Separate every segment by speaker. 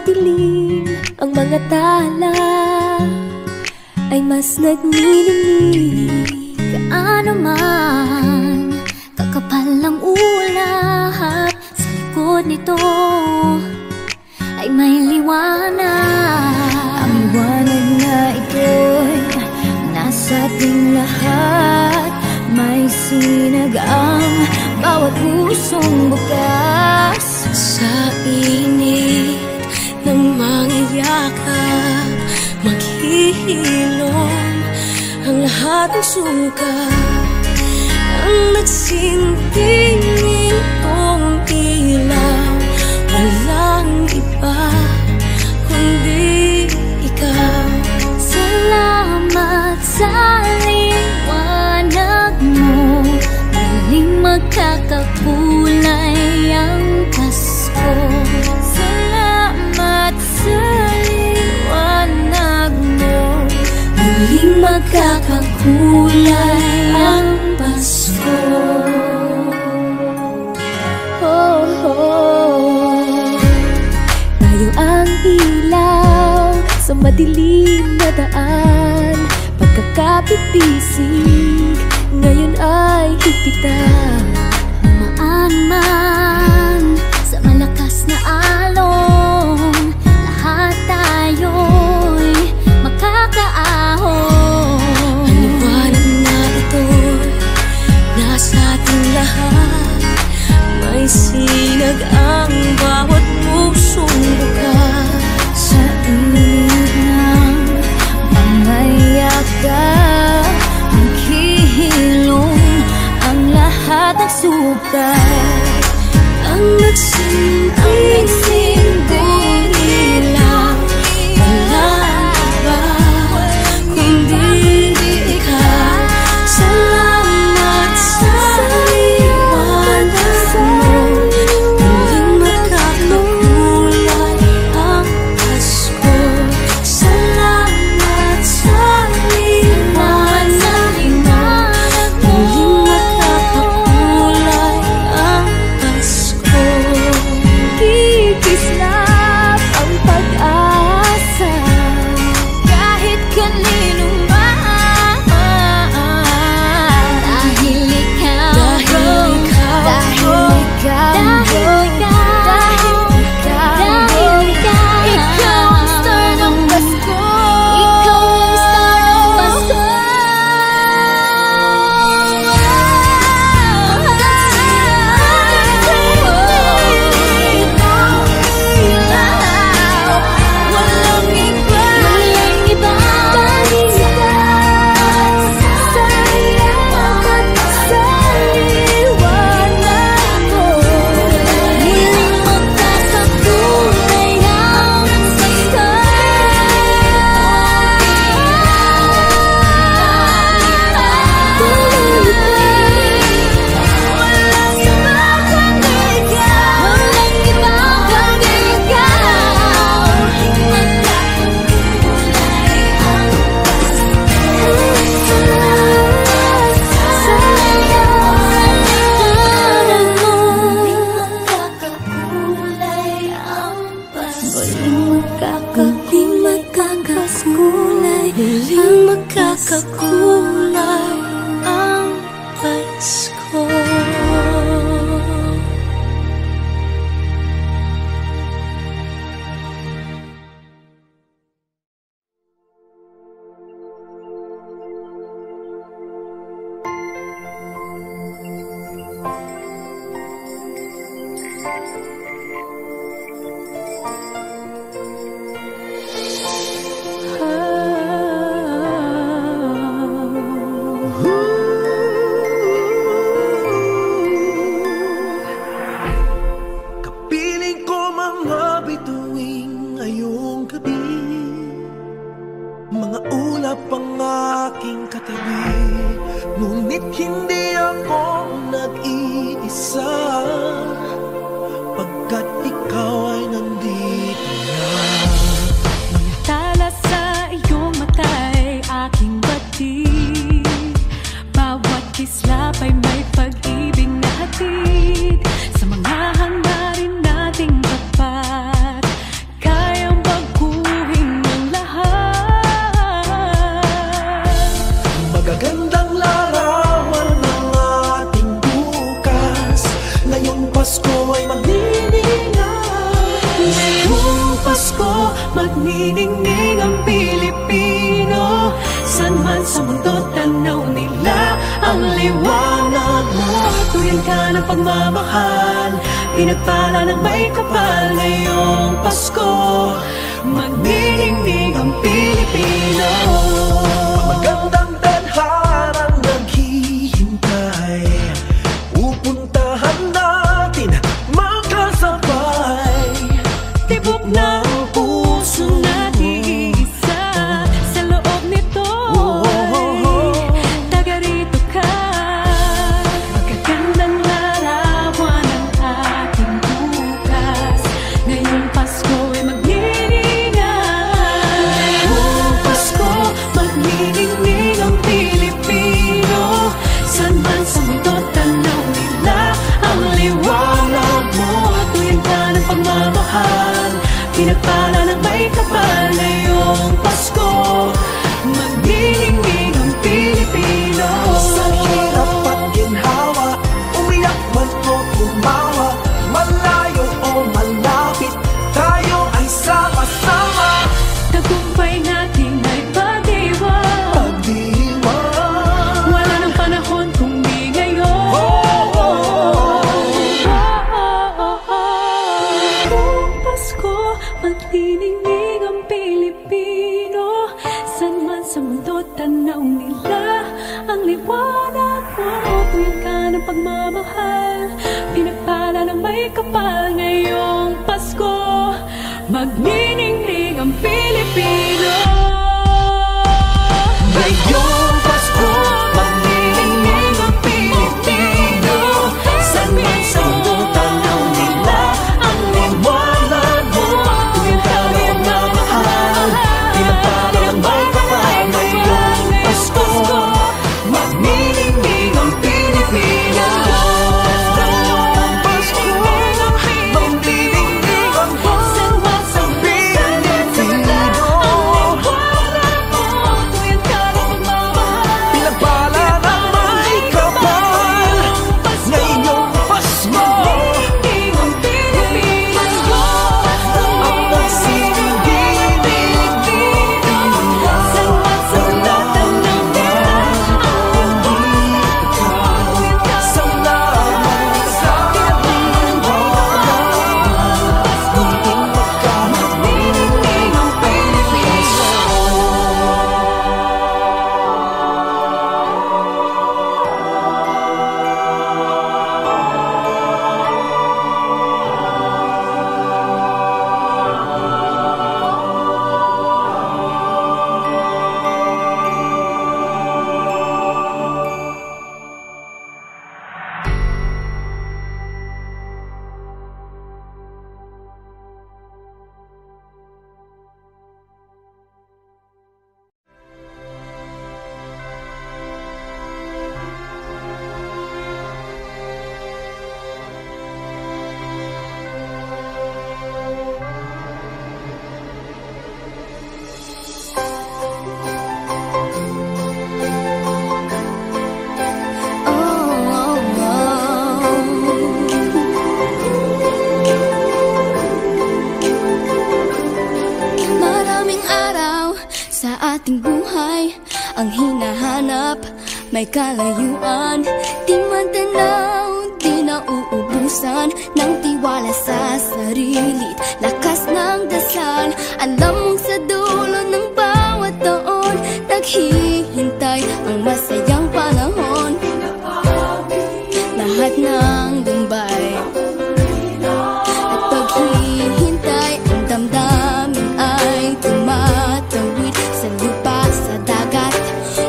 Speaker 1: madilim ang mga tala ay mas nagninig. Kaano man kakapal ang ulap, sa likod nito ay may liwanag. Ang liwanag na ito'y nasa ating lahat. May sinag ang bawat pusong bukas. Sa init ng mga yakap, maghihilom ang lahat ng suka. Ang nagsinting itong ilaw, walang iba kundi ikaw. Salamat sa liwanag mo, muling magkakakulay ang Pasko. Salamat sa liwanag mo, muling magkakakulay ang Pasko. Oh, oh. Tayo ang ilaw sa madilim na daan, pagkakapipisig ngayon ay higpitan. Dumaan man sa malakas na alon, lahat tayo'y makakaahon. Ang liwanag na ito'y nasa ating lahat. May sinag ang bawat pusong bukas. Sa init ng mga yakap, maghihilom ang lahat ng sukat. Ang nagsinting ilaw, walang iba kundi ikaw. Salamat sa liwanag mo, muling magkakakulay ang Pasko. Salamat sa liwanag mo, muling magkakakulay ang Pasko. Kikislap ang pag-asa kahit kanino man, dahil ikaw, ikaw ang star ng Pasko. Ikaw ang star ng Pasko. Walang iba, dahil ikaw sa liwanag mo, muling magkakakulay ang Pasko. Walang iba kundi ikaw, walang iba kundi ikaw. Magkakakulay ang Pasko. Sa liwanag mo, magkakakulay ang Pasko. Muling magkakakulay, muling magkakakulay ang Pasko.
Speaker 2: Kapiling ko mga bituing ngayong gabi, mga ulap ang aking katabi, ngunit hindi ako nag-iisa, pagkat ikaw ay nandito na.
Speaker 1: Tala sa iyong mata'y aking batid, bawat kislap ay may pag-ibig na hatid. Sa mga hangarin nating tapat, kaya
Speaker 2: sa mundo, tanaw nila ang liwanag mo. Tuyan ka ng pagmamahal, pinagpala ng may kapal. Ngayong Pasko, magniningning ang Pilipino. Magandang tadharang naghihintay, pupuntahan natin magkasabay. Tibok ng puso natin isa sa loob nito, taga rito ka. Magagandang larawan ang ating bukas. Ngayong Pasko ay magniningay. Ngayong Pasko, magniningning ang Pilipino. San man sa mundo, tanaw nila ang liwanag mo. Tuyan ka ng pagmamahal, pinagpala ng may kapal. Ngayong Pasko, magniningning ang Pilipino. Sa hirap at ginhawa, umiyak man o tumawa, malayo o malapit, tayo ay sama-sama. Tagumpay natin ay pag-iwan, wala nang panahon kung di ngayon. Ngayong Pasko, magniningning ang Pilipino. San man sa mundo, tanaw nila ang liwanag mo. Tuyan ka ng pagmamahal, pinagpala ng may kapal. Ngayong Pasko, magniningning ang Pilipino. Ngayong Pasko, magniningning ang Pilipino. San man sa mundo, tanaw nila ang liwanag mo. Tuyan ka ng pagmamahal, pinagpala ng may kapal. Ngayong Pasko, magniningning ang Pilipino. Ngayong Pasko, magniningning ang San man sa mundo, Pilipino. Tuyan ka ng pagmamahal, pinagpala ng may kapal. Ngayong Pasko, magniningning ang Pilipino. Ang pagsisinggilin Pilipino. San man sa mundo, tanaw nila ang Pilipino. Salamat sa ating wakas, magniningning ang Pilipino.
Speaker 1: Maraming araw sa ating buhay ang hinahanap, may kalayuan. Di man tanaw, di nauubusan ng tiwala sa sarili't lakas ng dasal. Alam mong sa dulo ng bawat taon, naghihintay ang masayang panahon. Lahat ng lumbay at paghihintay, ang damdamin ay tumatawid sa lupa, sa dagat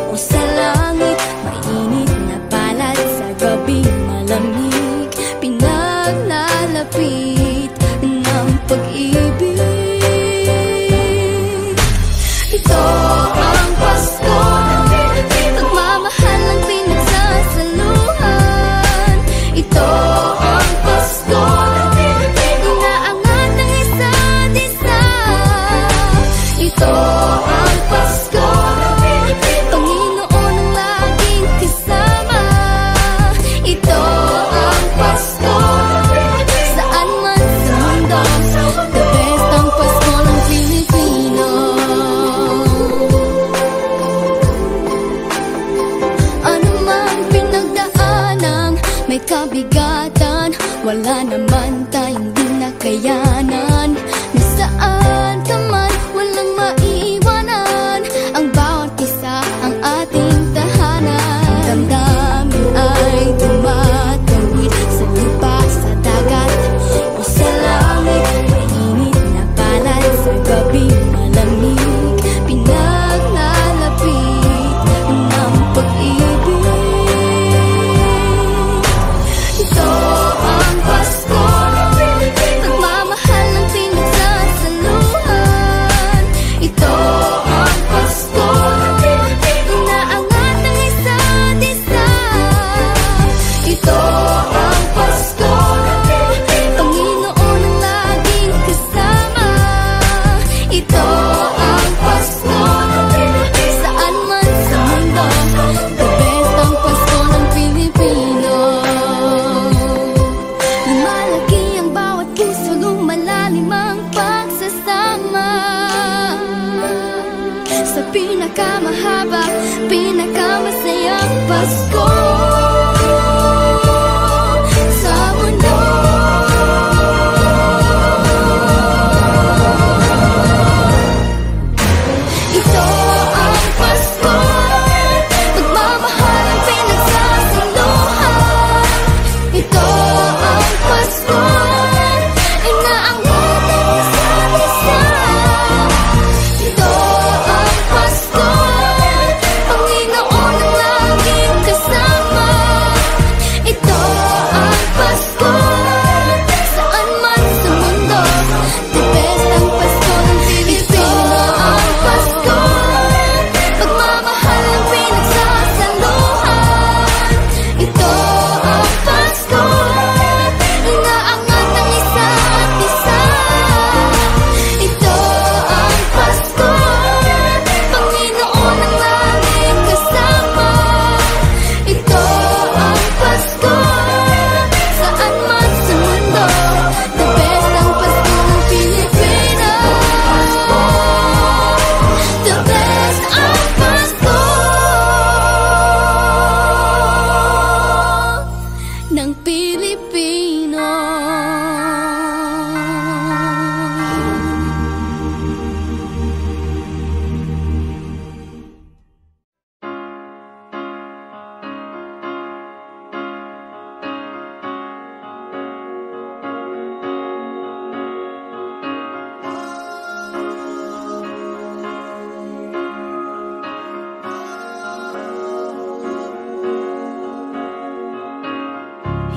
Speaker 1: o sa langit. Mainit na palad sa gabi, malamig, pinaglalapit ng pag-ibig. Ito ang Pasko, pagmamahal ang pinagsasaluhan. Ito ang Pasko, inaangat ng isa't isa. Ito ang Pasko, Panginoon ang laging kasama. Ito ang may kabigatan, wala naman tayong di nakayanan. Nasaan ka man, walang maiiwanan, ang bawat isa ang ating tahanan. Damdamin ay tumatawid sa lupa, sa dagat o sa langit. Mainit na palad sa gabi malamig, pinaglalapit ng pag-ibig. Ito ang Pasko, pagmamahal ng pinagsasaluhan. Ito ang Pasko, inaangat ang isa't isa. Ito ang Pasko, Panginoon ang laging kasama. Ito ang Pasko, saan man sa mundo, the best ang Pasko ng Pilipino. Lumalaki ang bawat puso, lumalalim ang pagsasama. Sa pinakamahaba, pinakamasayang Pasko sa mundo. Ito ang Pasko, pagmamahal ang pinagsasaluhan. Ito ang Pasko, inaangat ang isa't isa. Ito ang Pasko, Panginoon ang laging kasama. Ito ang Pasko, saan man sa mundo, the best ang Pasko ng Pilipino. Ang Pasko, pagmamahal ang pinagsasaluhan. Ito ang Pasko, inaangat ang isa't isa. Ito ang Pasko, Panginoon ang laging kasama. Ito ang Pasko, saan man sa mundo, the best ang Pasko ng Pilipinas. The best ang Pasko ng Pilipino.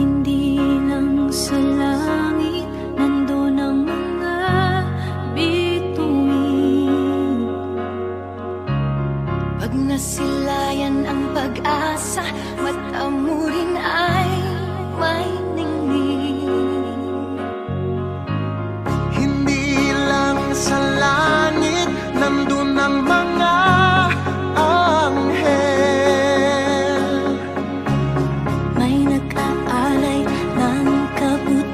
Speaker 2: Hindi lang sa langit nandun ang mga bituin. Pag nasilayan ang pag-asa, mata mo rin ay may ningning.
Speaker 3: Hindi lang sa langit nandun ang mga anghel.
Speaker 2: May nag-aalay ng kabuti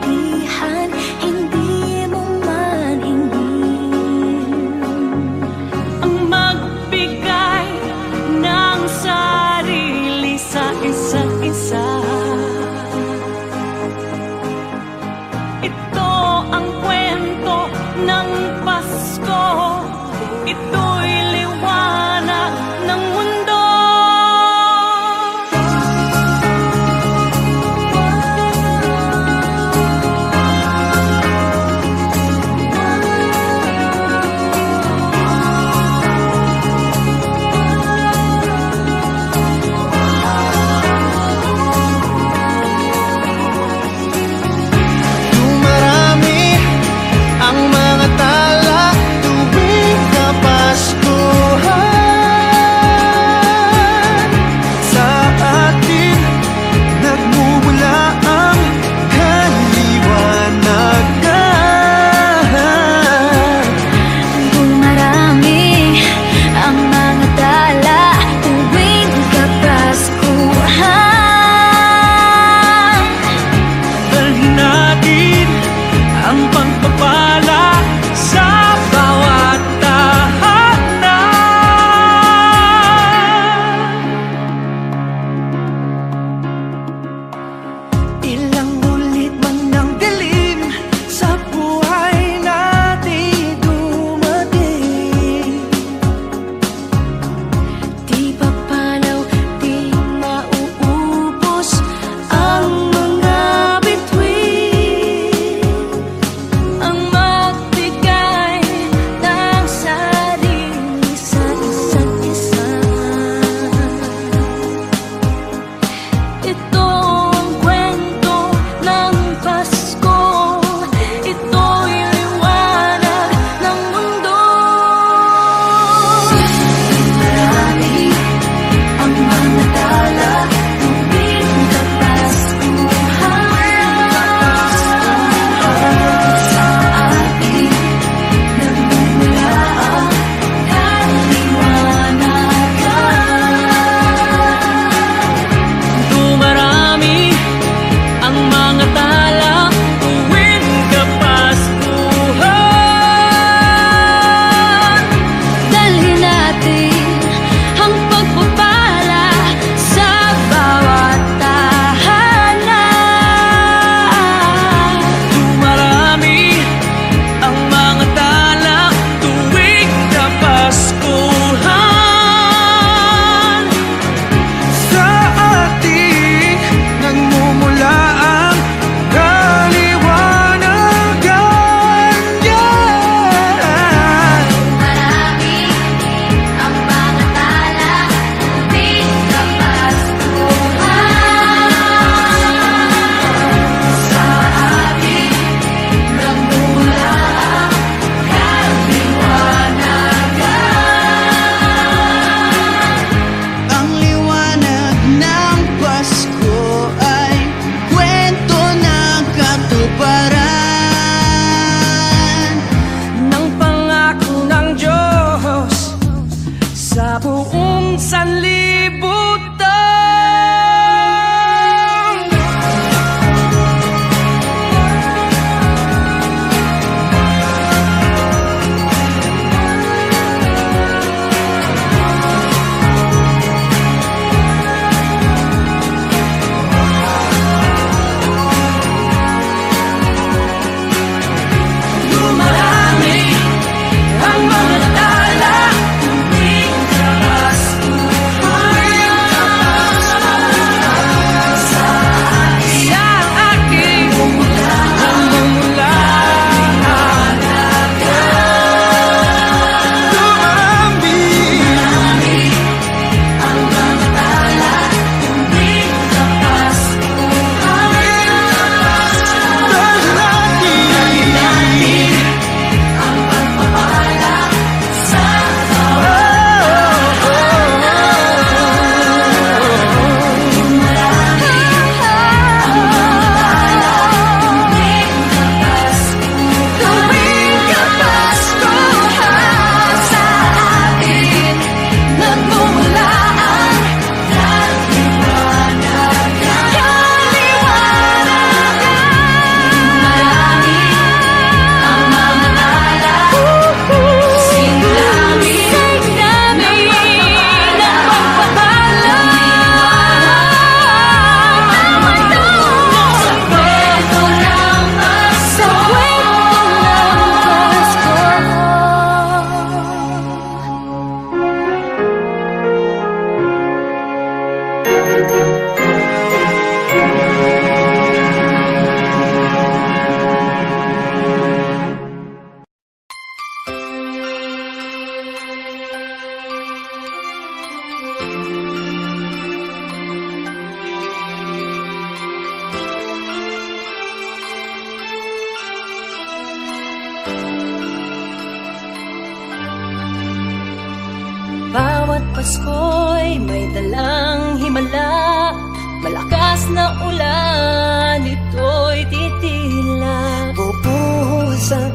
Speaker 2: ako'y may dalang himala, malakas na ulan, ito'y titila.
Speaker 4: Bubuhos ang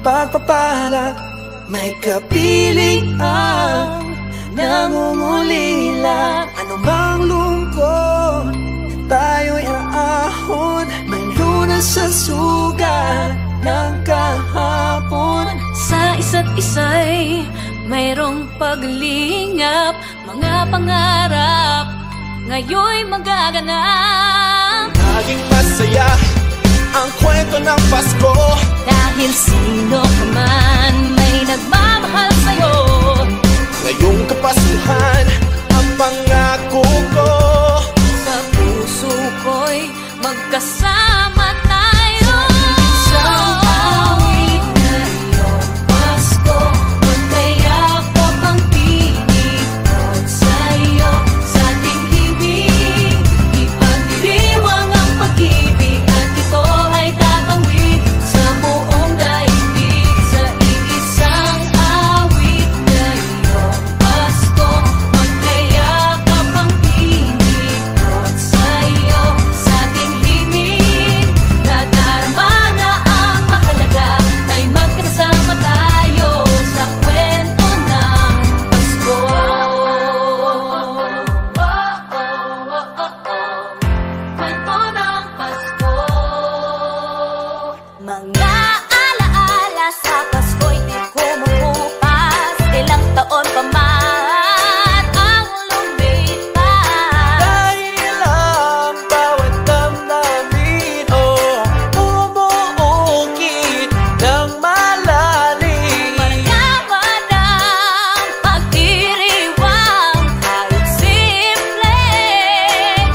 Speaker 4: pagpapala, may kapiling ang nangungulila. Anumang lungkot, tayo'y aahon, may lunas sa sugat ng kahapon.
Speaker 2: Sa isa't isa'y mayroong paglingap, mga pangarap ngayon'y magaganap.
Speaker 4: Naging masaya ang kwento ng Pasko,
Speaker 2: dahil sino ka man may nagmamahal sa'yo.
Speaker 4: ngayong Kapaskuhan ang pangako ko.
Speaker 2: Sa puso ko'y magkasama tayo. Isang awit na iyong Pasko, magkayakap ang tinig sa'yo. Sa ating ibig, ipagdiriwang ang pag-ibig, at ito ay tatawid sa buong daigdig. Sa iisang awit na iyong Pasko, magkayakap ang tinig sa'yo. Sa ating himig, nadarama na ang mahalaga, ay magkasama tayo sa kwento ng Pasko. Kwento ng Pasko. Mga alaala sa Pasko'y di kumukupas, ilang taon pa man ang lumipas.
Speaker 4: Dahil ang bawat damdamin, bumuukit ng malalim.
Speaker 2: Mayaman ang pagdiriwang, kahit simpleng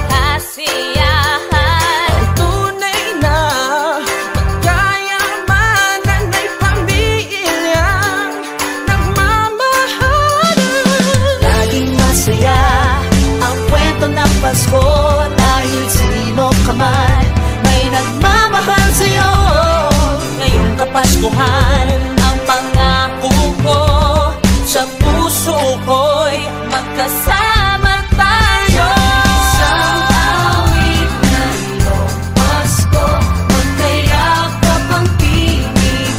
Speaker 2: kasiyahan.
Speaker 4: Tunay na magkayamanan ay pamilyang nagmamahalan.
Speaker 2: Laging masaya ang kwento ng Pasko, dahil sino ka man may nagmamahal sa'yo. Ngayong Kapaskuhan ang pangako ko, sa puso ko'y magkasama tayo. Isang awit na iyong Pasko, magkayakap ang tinig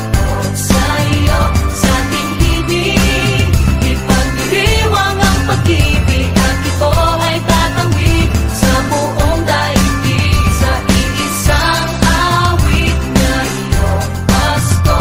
Speaker 2: sa'yo. Sa ating ibig, ipagdiriwang ang pag-ibig, at ito ay tatawid sa buong daigdig. Sa iisang awit na iyong Pasko,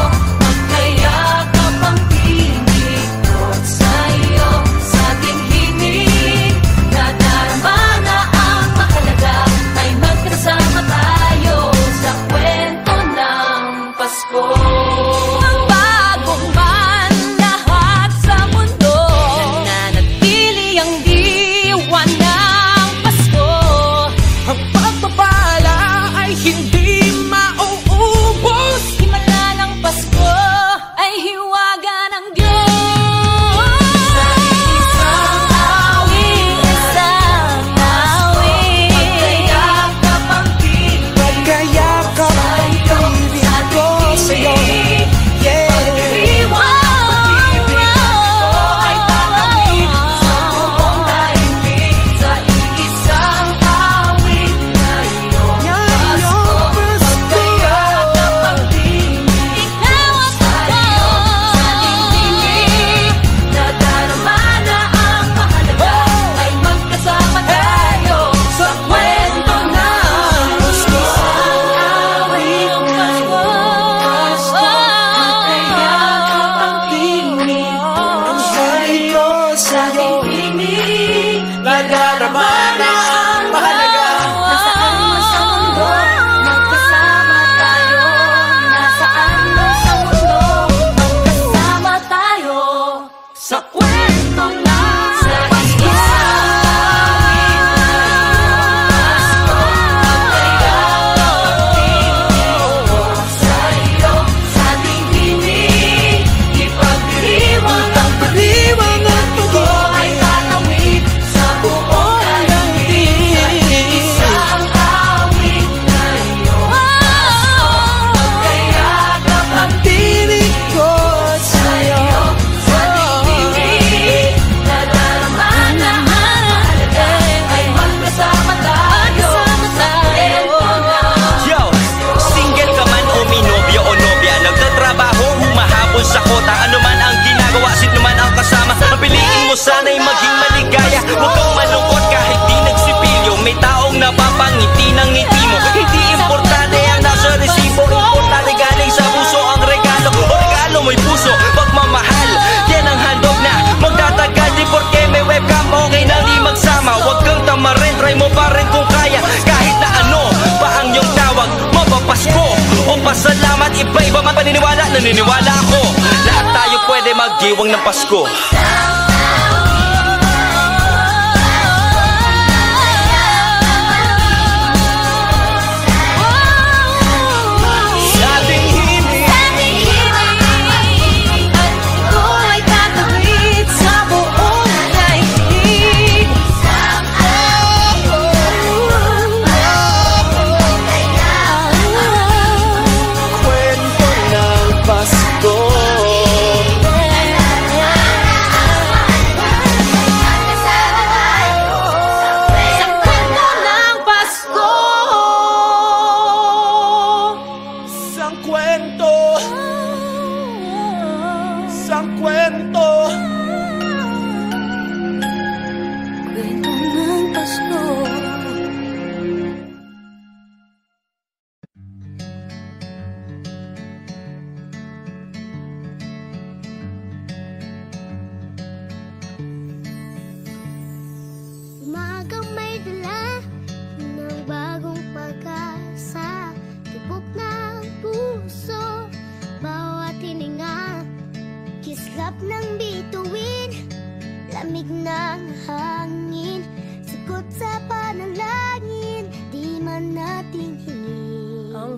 Speaker 4: naniniwala ako, lahat tayo pwede magdiwang ng Pasko.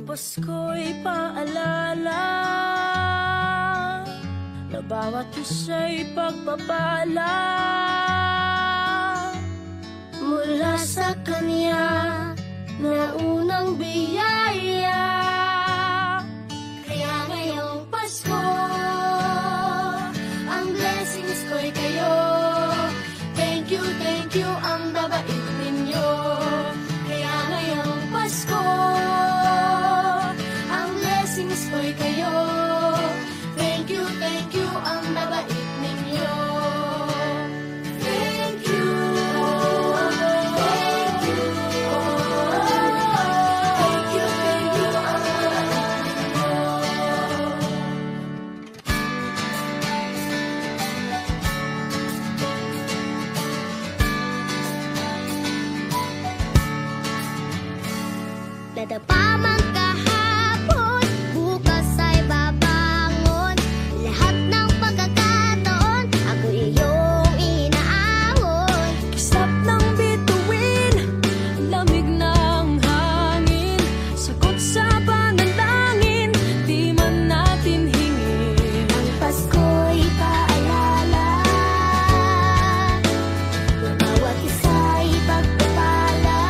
Speaker 2: Pasko'y paalala na bawat isa'y pagpapala mula sa Kanya na unang biyaya. Kaya ngayong Pasko, ang blessings ko'y kayo. Thank you, ang babait ninyo. Kaya ngayong Pasko, ko'y kayo. Thank you, ang babait ninyo. Thank you, thank you, thank you, ang babait ninyo. Dadapa man kahapon, bukas ay babangon. Lahat ng pagkakataon, ako iyong inaahon.
Speaker 1: Kisap ng bituin, lamig ng hangin, sagot sa panalangin, di man natin hingin.
Speaker 2: Ang Pasko'y paalala na bawat isa'y pagpapala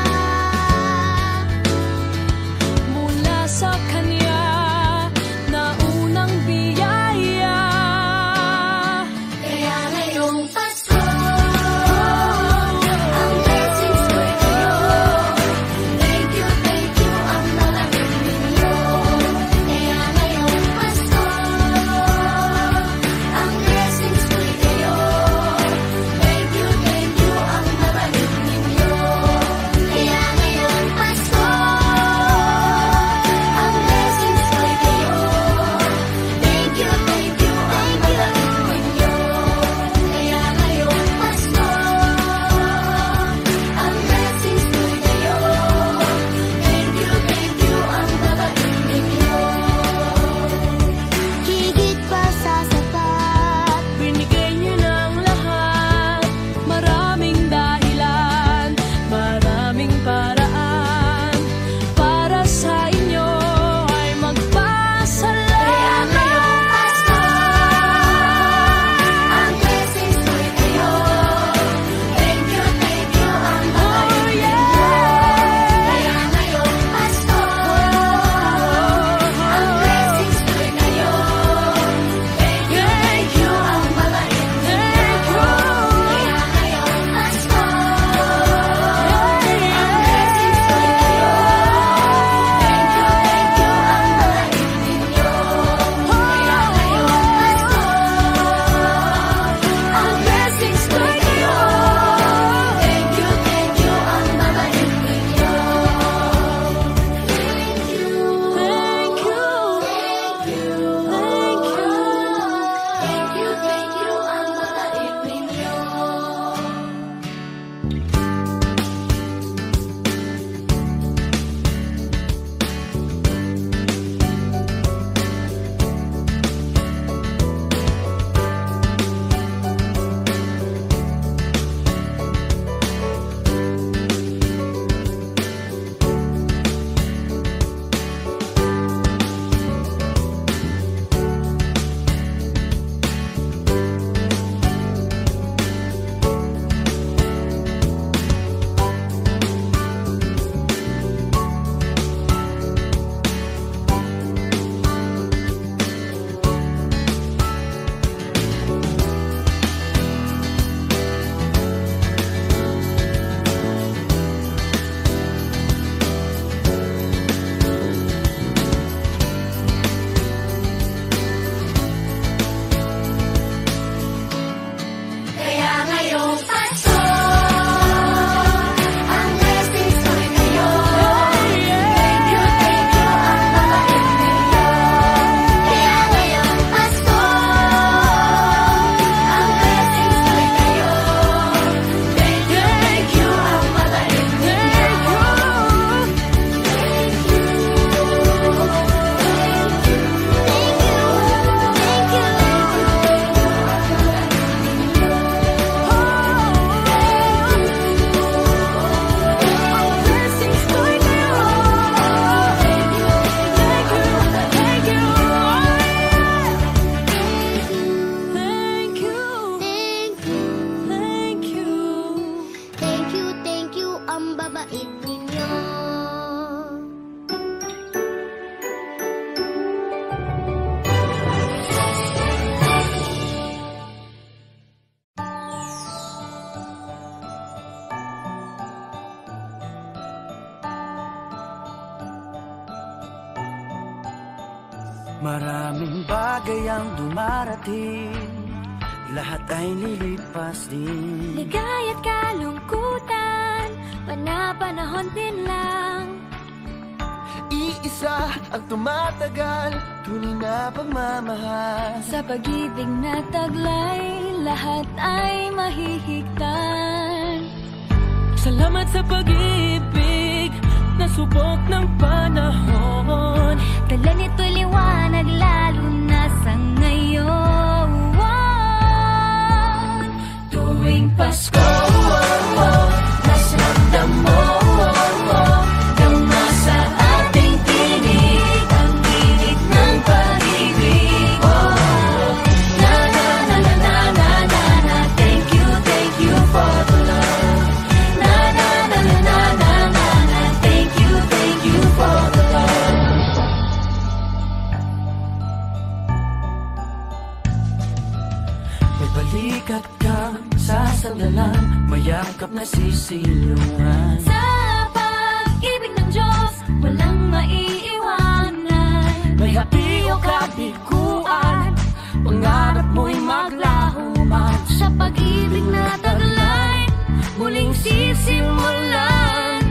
Speaker 5: Maraming bagay ang dumarating, lahat ay lilipas din.
Speaker 1: Ligaya't kalungkutan, panapanahon din lang.
Speaker 3: Iisa ang tumatagal, tunay na pagmamahal.
Speaker 1: Sa pag-ibig na taglay, lahat ay mahihigtan.
Speaker 2: Salamat sa pag-ibig, nasubok ng panahon.
Speaker 1: Dala nito'y liwanag, lalo na sa ngayon. Tuwing Pasko, mas ramdam mo, dama sa ating tinig, ang init ng pag-ibig. Na na na na na na na na, thank you for the love. Na na na na na na na na, thank you for the love.
Speaker 5: May balikat kang sasandalan, mayakap na sisilungan.
Speaker 1: Sa pag-ibig ng Diyos, walang maiiwanan.
Speaker 5: May hati o kabiguan, pangarap mo'y maglaho man.
Speaker 1: Sa pag-ibig na taglay, muling sisimulan.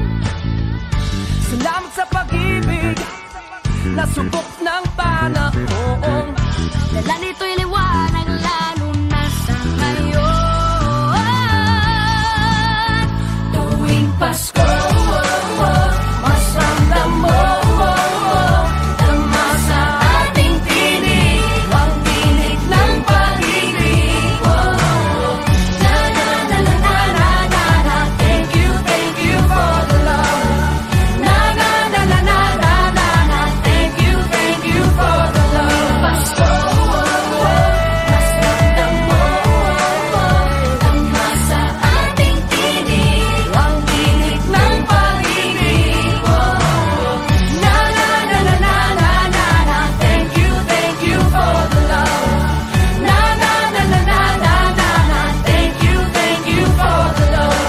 Speaker 5: Salamat sa pag-ibig, nasubok ng panahon.
Speaker 1: Dala nito'y liwanag, lalo na sa ngayon. Tuwing Pasko, mas ramdam mo, dama sa ating tinig, ang tinig ng pag-ibig. Na na na na na na na na, thank you for the love. Na na na na na na na na, thank you for the love. Pasko, mas ramdam mo, dama sa ating tinig, ang tinig ng pag-ibig. Na na na na na na na na, thank you for the love. Na na na na na na na na, thank you for the love.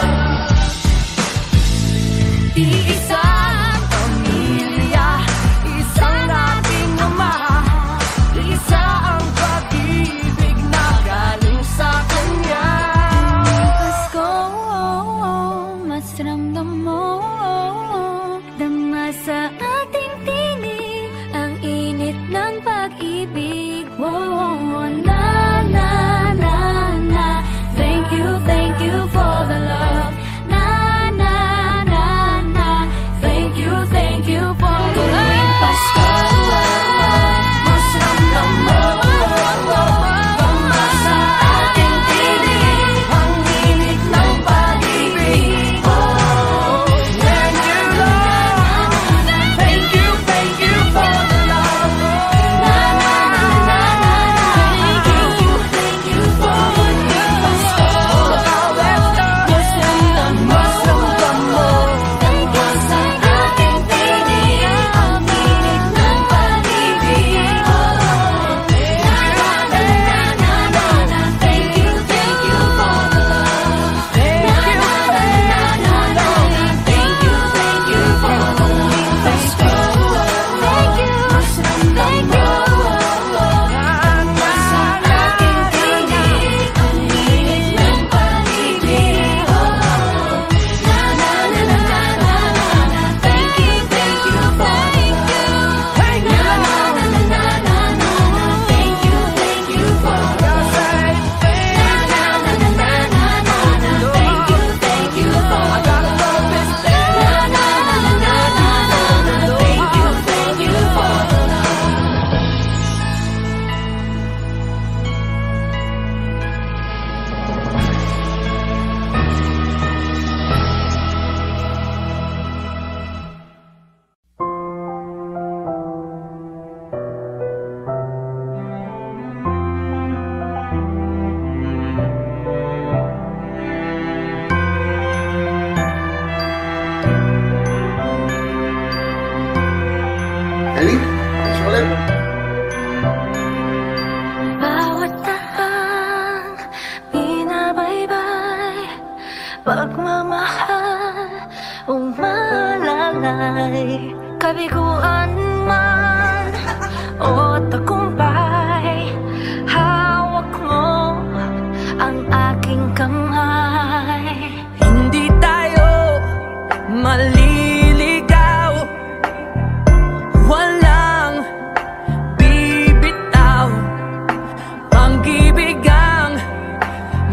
Speaker 1: Iisang pamilya, isang ating ama, isa ang pag-ibig na galing sa Kanya. Pasko, mas ramdam mo, dama sa ating tinig, ang init ng pag-ibig. Na na na na, thank you for the love. Na na na na, thank you for the love. Pasko, mas ramdam mo, dama sa ating tinig, ang init ng pag-ibig. Thank you, Lord. Thank you for the love. Na na na na na na, thank you for the love. Pasko, mas ramdam mo, dama sa ating tinig, ang init ng pag-ibig. Na na na na na na, thank you for the love. Na na na na na na, thank you for the love. Pasko, mas ramdam mo, dama sa ating tinig, ang init ng pag-ibig. Na na na na na na na, thank you for the love. Na na na na na na na, thank you for the love. Na na na na na na na, thank you for the love. Na na na na na na na, thank you for the love.
Speaker 3: Ellie, ayos mo ulit.
Speaker 1: Bawat tahang binabaybay, pagmamahal umalalay. Kabiguan man
Speaker 5: o tagumpay, hawak mo ang aking kamay. Hindi tayo maliligaw, walang bibitaw, pag-ibig ang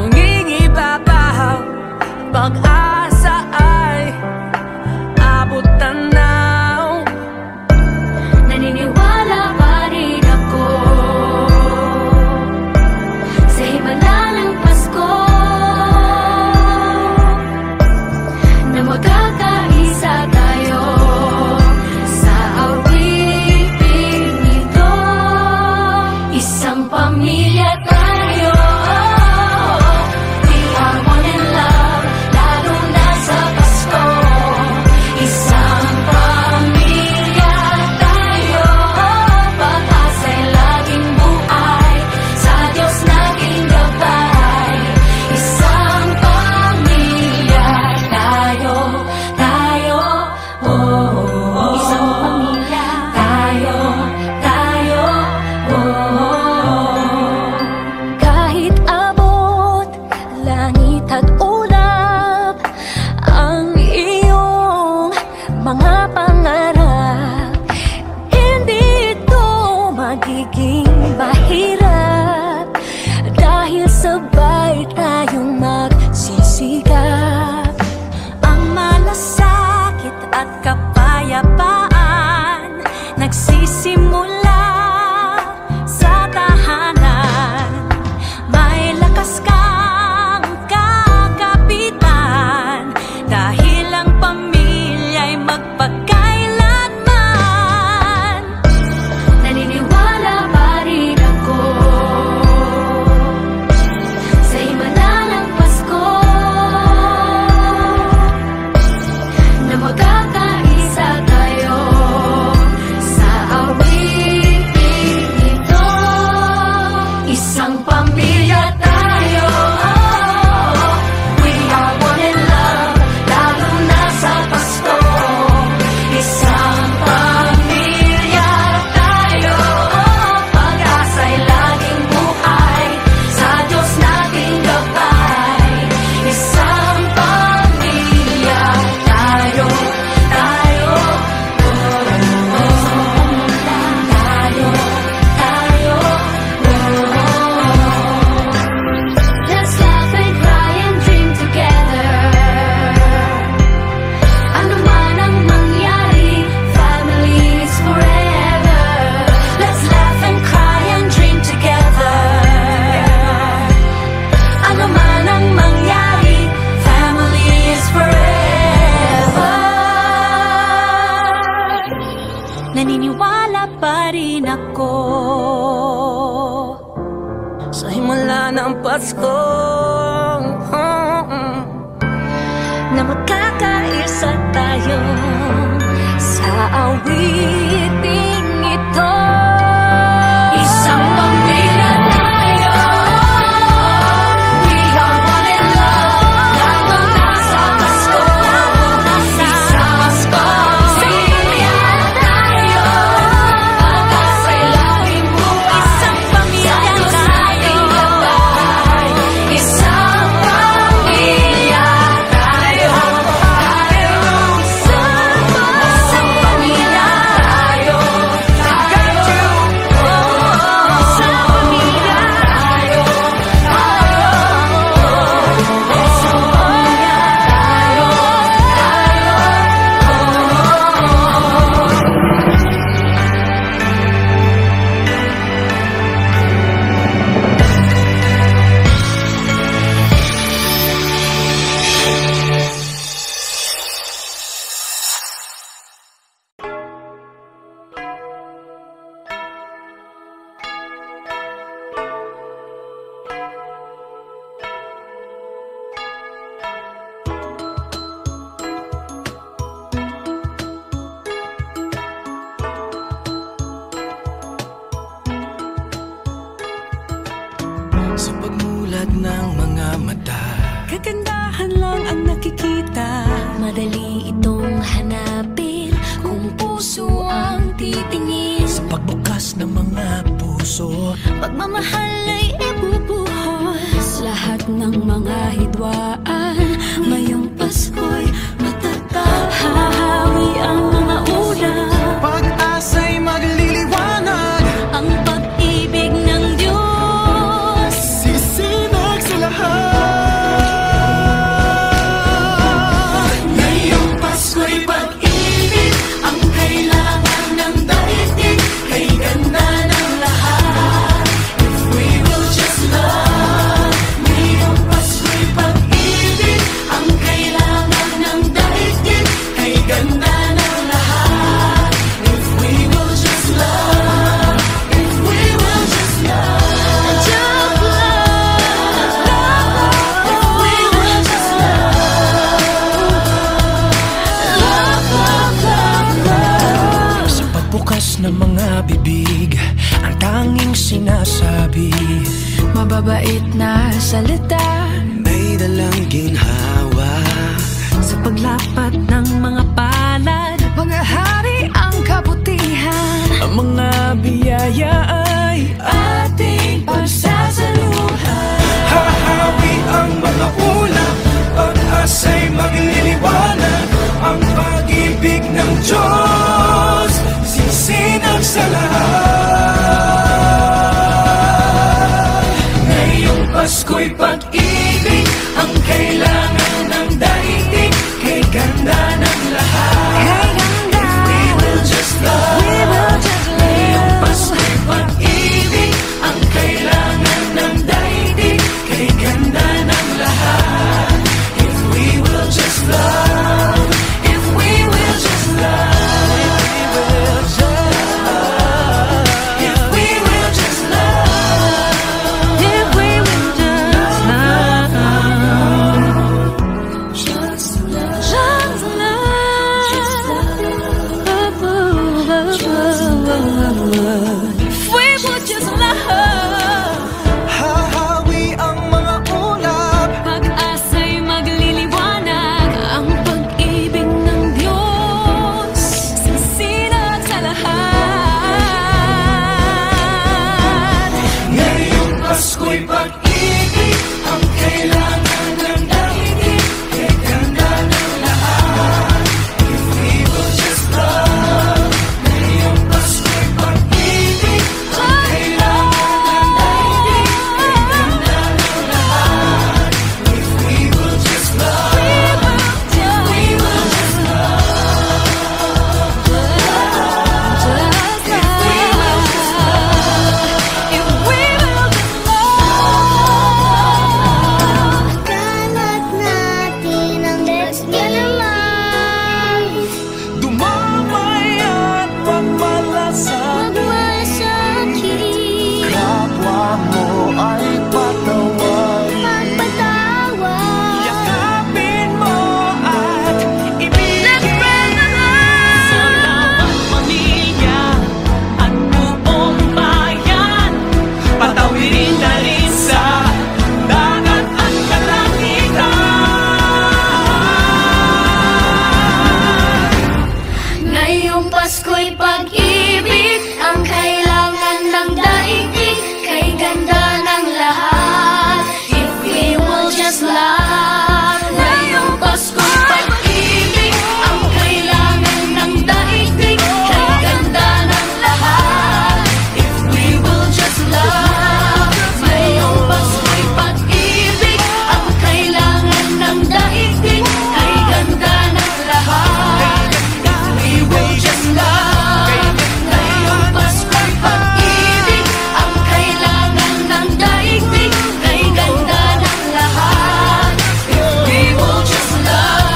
Speaker 5: mangingibabaw, pag-asa ay abot tanaw.
Speaker 1: Naniniwala pa rin ako sa himala ng Pasko, na magkakaisa tayo sa awiting ito. Isang pamilya tayo, we are one in love, lalo na sa Pasko. Isang pamilya tayo, pag-asa'y laging buhay, sa Diyos naging gabay. Isang pamilya tayo, tayo, oh. Isang pamilya tayo, tayo, oh. Kahit abot langit at ulap ang iyong mga pangarap, hindi ito magiging mahirap, dahil sabay tayong magsisikap. Ang malasakit at kapayapaan nagsisimula sa tahanan. May lakas kang kakapitan, dahil ang pamilya'y magpakailanman. Naniniwala pa rin ako sa himala ng Pasko, na magkakaisa tayo sa awiting ito. Isang pamilya tayo, we are one in love, lalo na sa Pasko. Isang pamilya tayo, pag-asa'y laging buhay, sa Diyos nating gabay. Isang pamilya tayo, tayo, oh. Tayo, tayo, oh. Let's laugh and cry and dream together. Ano man ang mangyari, family is forever. Let's laugh and cry and dream together. Ano man ang mangyari, family is forever. Naniniwala pa rin ako
Speaker 5: Sa himala ng Pasko,
Speaker 1: na magkakaisa tayo sa awiting ito. Isang pamilya tayo, we are one in love, lalo na sa Pasko. Isang pamilya tayo, pag-asa'y laging buhay, isang pamilya tayo, isang pamilya tayo, isang pamilya tayo,
Speaker 4: Sa pagmulat ng mga mata,
Speaker 2: Kagandahan lang ang nakikita.
Speaker 1: Madali itong hanapin kung puso ang titingin.
Speaker 4: sa pagbukas ng mga
Speaker 2: puso.
Speaker 1: Pagmamahal ay ibubuhos lahat ng mga hidwaan. Ngayong Pasko'y matatag. Hahawi ang mga ulap.
Speaker 3: Pag-asa'y magliliwanag.
Speaker 1: Ang pag-ibig ng Diyos
Speaker 3: Sisinag sa lahat.
Speaker 2: Ngayong Pasko'y pag-ibig ang kailangan ng daigdig. Kay ganda ng lahat, if we will just love. Ngayong Pasko'y pag-ibig ang kailangan ng daigdig. Kay ganda ng lahat, if we will just love. If we will just love.
Speaker 1: Just love.
Speaker 2: If we will just love.
Speaker 3: Sa pagbukas ng mga bibig, ang tanging sinasabi,
Speaker 1: Mababait na salita
Speaker 3: may dalang ginhawa.
Speaker 2: Sa paglapat ng mga palad,
Speaker 1: mga hari ang kabutihan.
Speaker 3: Ang mga biyaya ay
Speaker 2: ating pagsasaluhan.
Speaker 3: hahawi ang mga ulap. Pag-asa'y magliliwanag. Ang pag-ibig ng Diyos sisinag sa lahat.
Speaker 2: Ngayong Pasko'y pag-ibig ang kailangan ng daigdig. Kay ganda ng lahat, if we will just love. Ngayong Pasko'y pag-ibig ang kailangan ng daigdig. Kay ganda ng lahat, if we will just love. If we will just love. If we will just love.
Speaker 1: If we will just love. Just love. If we would just love.
Speaker 3: Hahawi ang mga ulap.
Speaker 1: Pag-asa'y magliliwanag. Ang pag-ibig ng Diyos sisinag sa lahat.
Speaker 2: Ngayong Pasko'y pag-ibig ang kailangan ng daigdig. Kay ganda ng lahat, if we will just love. Ngayong Pasko'y pag-ibig ang kailangan ng daigdig. Kay ganda ng lahat, if we will just love. If we will just love.
Speaker 1: Just
Speaker 2: If we will just love.
Speaker 1: If we will just love. Kalat natin ang naman.
Speaker 3: Dumamay at pagmalasakit.
Speaker 1: Magmasakit.
Speaker 3: Kapwa mo ay patawarin.
Speaker 1: Magpatawad.
Speaker 3: Yakapin mo at
Speaker 1: Let's
Speaker 3: ibigin.
Speaker 1: spread the love.
Speaker 2: Sa bawat pamilya at buong bayan, patawirin na rin sa dagat at kalangitan.
Speaker 1: Ngayong Pasko'y pag-ibig ang kailangan ng daigdig. Kay ganda ng lahat, if we will just love. Ngayong Pasko'y pag-ibig ang kailangan ng daigdig. Kay ganda ng lahat, if we will just love. Ngayong Pasko'y pag-ibig ang kailangan ng daigdig. Kay ganda ng lahat, we will just love. Ngayong Pasko'y pag-ibig ang kailangan ng daigdig. Kay ganda ng lahat, if we will just love.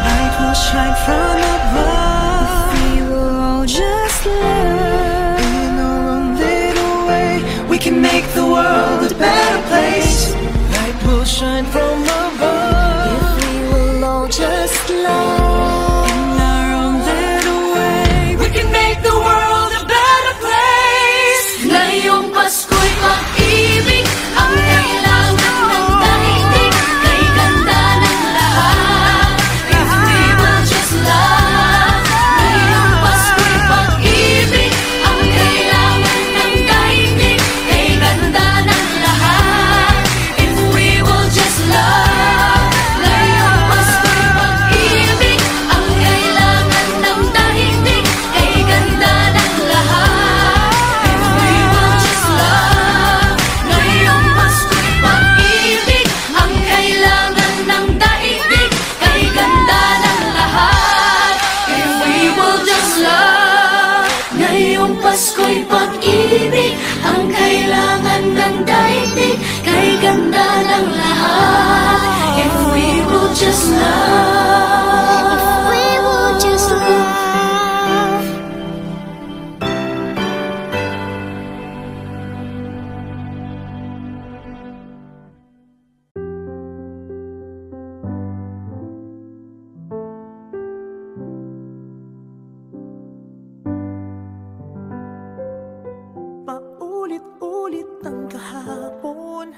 Speaker 3: Light will shine from above.
Speaker 1: We will all just love.
Speaker 3: In our own little way, we can make the world a better place. Light will shine from above.
Speaker 1: If we will all just love.
Speaker 3: In our own little way,
Speaker 2: We can make the world a better place.
Speaker 1: Ngayong Pasko'y pag-ibig ang kailangan ng daigdig. Kay ganda ng lahat, if we will just love. Ngayong Pasko'y pag-ibig
Speaker 2: Ngayong Pasko'y pag-ibig ang kailangan ng daigdig. Kay ganda ng lahat, if we will just love, if we will just love.
Speaker 3: Paulit-ulit ang kahapon,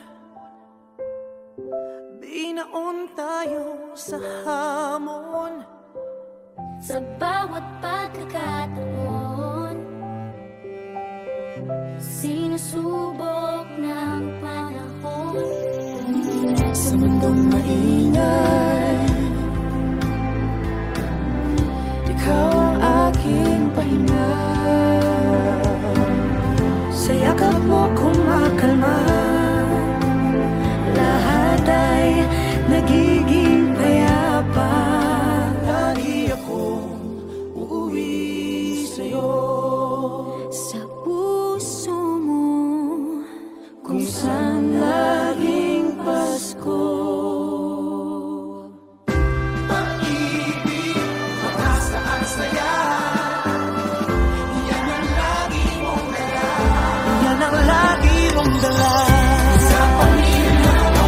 Speaker 3: binaon tayo sa hamon.
Speaker 1: Sa bawat pagkakataon, sinusubok ng panahon.
Speaker 3: Sa mundong maingay, ikaw ang aking pahinga. Sa yakap mo kumakalma, lahat ay nagiging payapa. Lagi akong uuwi sa'yo,
Speaker 1: Sa puso mo,
Speaker 3: kung saan laging Pasko. Pag-ibig, mataas-taas saya, yan ang lagi mong dala. Yan ang lagi mong dala. Sa pamilya mo,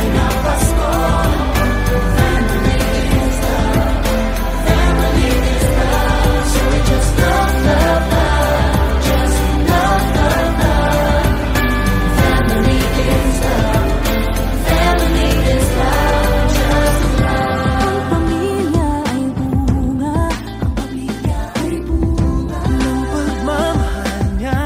Speaker 3: na Pasko. Family is love, family is love. So we just love, love, love, just love, love, love.
Speaker 1: family is love, family is love, just love. Ang pamilya ay bunga, ang pamilya ay bunga.
Speaker 3: Ng pagmamahal niya,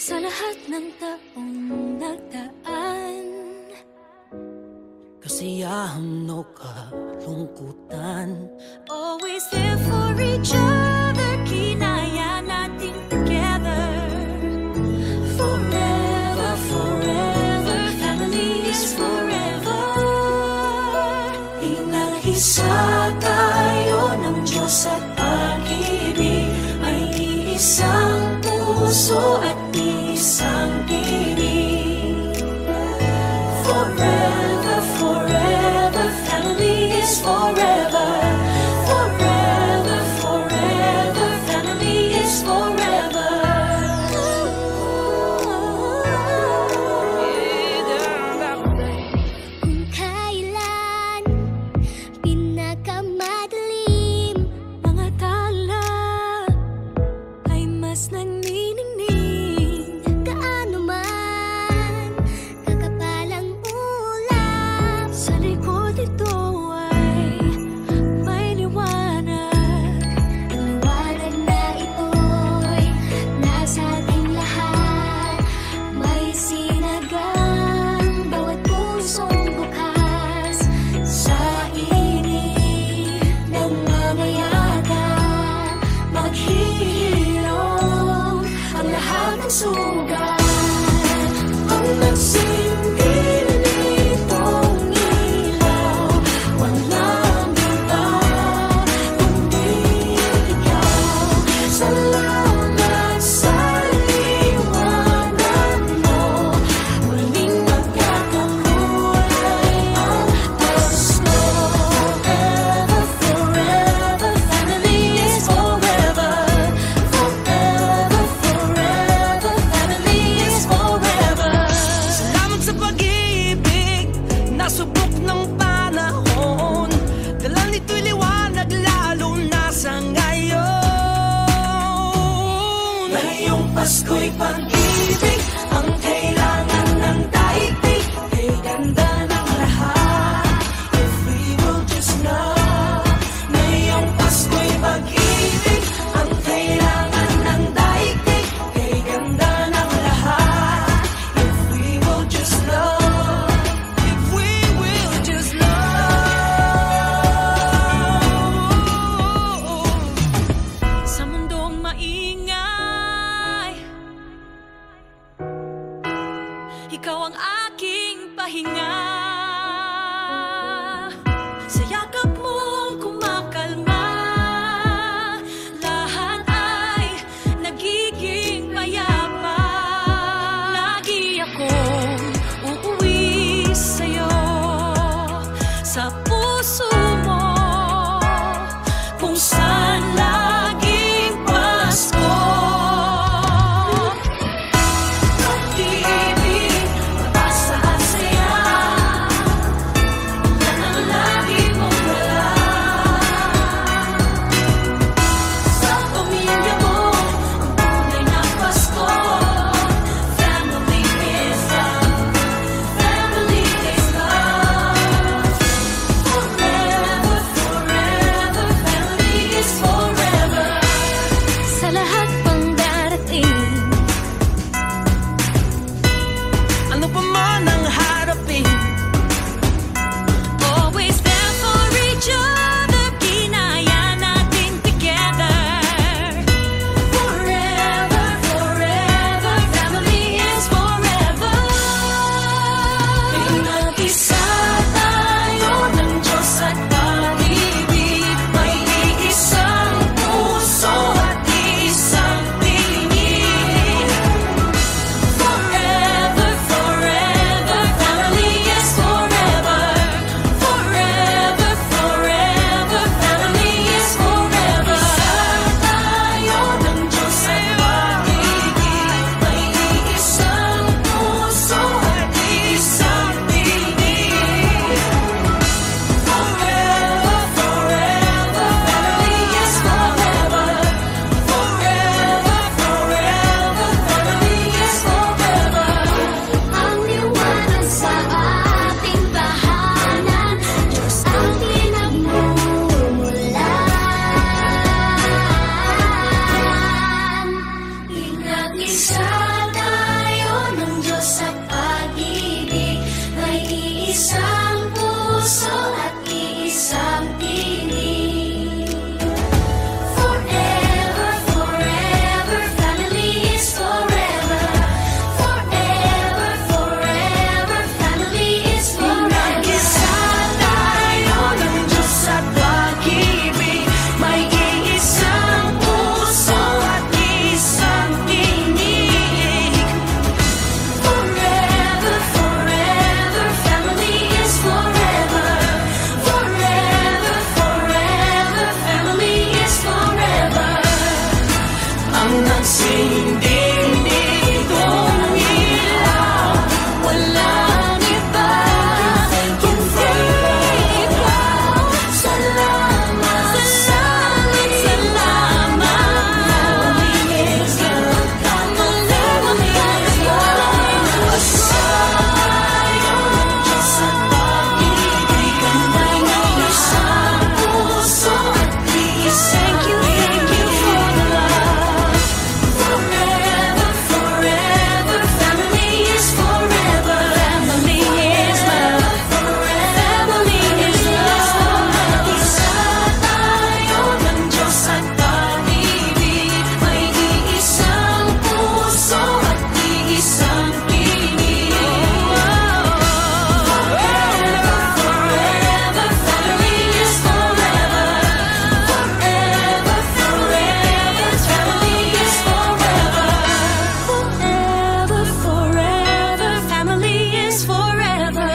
Speaker 1: Sa lahat ng taong nagdaan,
Speaker 3: kasiyahan o kalungkutan,
Speaker 1: always there for each other, kinaya natin together. Forever, forever, family is forever.
Speaker 2: Inag-isa tayo ng Diyos at pag-ibig, may iisang puso at isang tinig. Forever, forever, family is forever. Forever, forever, family is forever.
Speaker 1: Kung kailan pinakamadilim, mga tala ay mas nagniningning. Gaano man kakapalang ulap, sa likod ito ay may liwanag. Ang liwanag na ito'y nasa ating lahat, may sinagang bawat pusong bukas. Sa init ng mamayaga, maghihilom ang lahat ng sugat. Ang nagsindi nitong ilaw, walang iba kundi ikaw. Salamat sa liwanag mo, muling magkakakulay ang Pasko. Forever, forever, family is forever. Forever, forever, family is forever.
Speaker 3: salamat sa pag-ibig, nasubok ng panahon. Dala nito'y liwanag lalo na sa ngayon.
Speaker 2: Ngayong Pasko'y pag-ibig, ang kailangan ng daigdig, kay ganda ng lahat. If we will just know. Ngayong Pasko'y pag-ibig, ang kailangan ng daigdig, kay ganda ng lahat. If we will just love.
Speaker 3: If we will just love.
Speaker 1: Sa mundong maingay, ikaw ang aking pahinga. Sa yakap mong kumakalma, lahat ay nagiging payapa. Lagi akong uuwi sa'yo, sa puso mo, kung saan laging Pasko. Pag-ibig, mataas at saya, yan ang lagi mong dala. Sa pamilya mo, ang tunay na Pasko. Family is love, family is love. Forever, forever, family is forever. Sa lahat pang darating,
Speaker 3: Ano pa man ang harapin,
Speaker 1: always there for each other, kinaya natin together. Forever, forever, family is forever.
Speaker 2: Inag-isa tayo ng Diyos at pag-ibig, may iisang puso at isang tingin. Forever, forever, family is forever. Forever, forever, family is forever. Isa tayo ng Diyos at pag-ibig, may iisang puso at isang tingin.
Speaker 1: Iisang puso at iisang tinig. Forever, forever, family is forever. Forever, forever, family is forever.
Speaker 2: Pinag-isa tayo ng Diyos at pag-ibig. May iisang puso at isang tinig.
Speaker 1: Forever, forever, family is forever. Forever, forever, family is forever.
Speaker 2: Ang nagsinding nitong ilaw, walang iba kundi ikaw. Salamat, salamat, salamat. Pasayo ng Diyos at pag-ibig. May isang puso at isang Thank you for the love.
Speaker 1: Forever, forever, family is forever. Family is love. Family is love. Isa tayo ng Diyos at pag-ibig. May iisang puso at iisang tinig. Forever, forever, family is forever. Forever, forever, family is forever. Forever, forever, family is forever.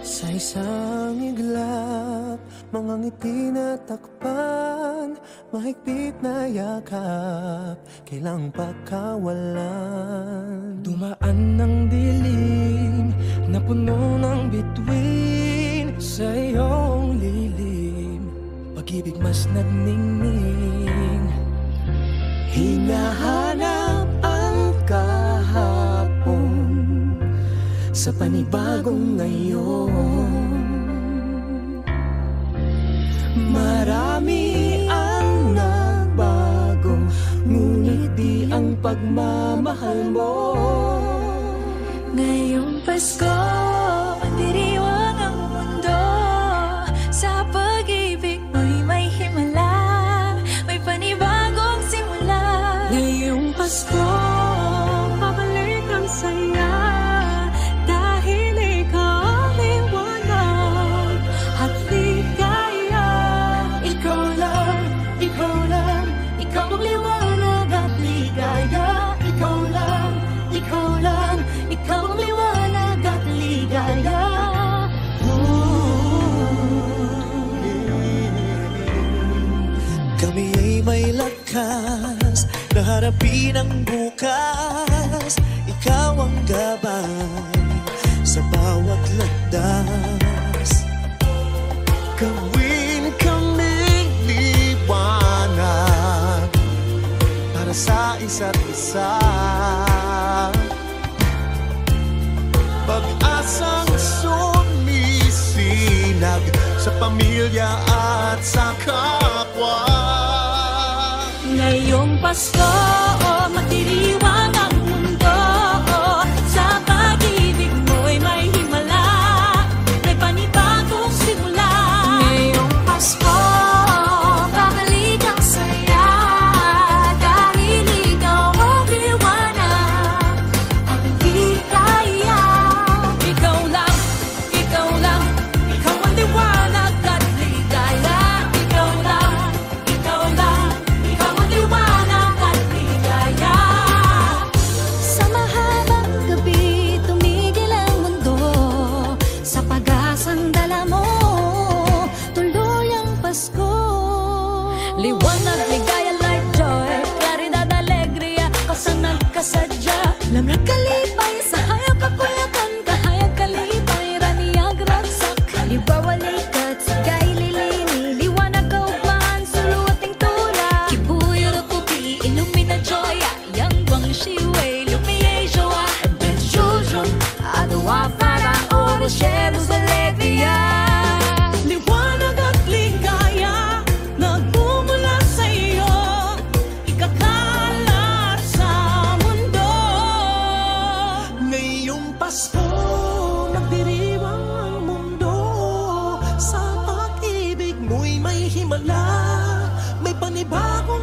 Speaker 3: Sa isang iglap, mga ngiti na takpan, mahigpit na yakap, kailang pagkawalan. Dumaan ng dilim na puno ng bituin, sa iyong lilim, pag-ibig mas nagningning. Hinahanap ang kahapon sa panibagong ngayon. Marami ang nagbago, ngunit di ang pagmamahal mo.
Speaker 2: Ngayong Pasko, diriwang ang mundo. Sa pag-ibig mo'y may himala, may panibagong simula. Ngayong Pasko, babalik ang saya, dahil ikaw ang liwanag at ligaya. Ikaw lang, ikaw lang, ikaw ang liwanag at ligaya. Ikaw lang, ikaw lang, ikaw ang liwanag at ligaya.
Speaker 3: Kami ay may lakas na harapin ang bukas. Ikaw ang gabay sa bawat landas. Gawin kaming liwanag para sa isa't isa. Pag-asang sumisinag sa pamilya at sa kapwa.
Speaker 2: Ngayong Pasko, magdiriwang ang mundo. Sa pag-ibig mo'y may himala, may panibagong simula. Ngayong Pasko, babalik ang saya, dahil ikaw ang liwanag at ligaya. Ikaw lang, ikaw lang, ikaw ang liwanag at ligaya. Ikaw lang, ikaw lang, ikaw ang liwanag at ligaya.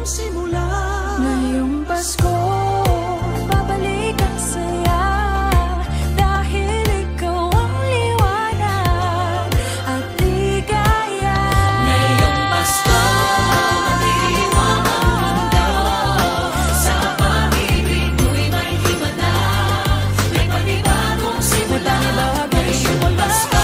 Speaker 2: simula. Ngayong Pasko, babalik ang saya, dahil ikaw ang liwanag at ligaya. Ngayong Pasko, maliwang ang mundo, sa pag-ibig mo'y may himala, may panibagong simula. Ngayong Pasko,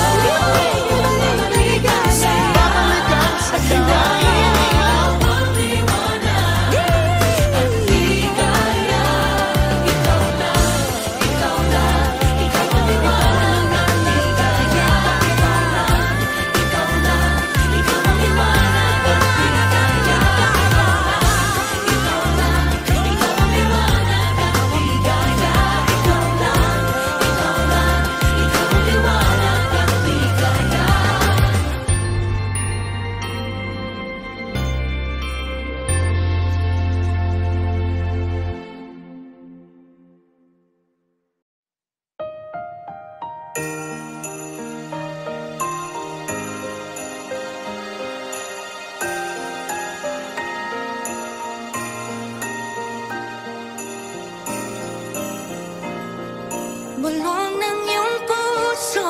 Speaker 2: bulong ng iyong puso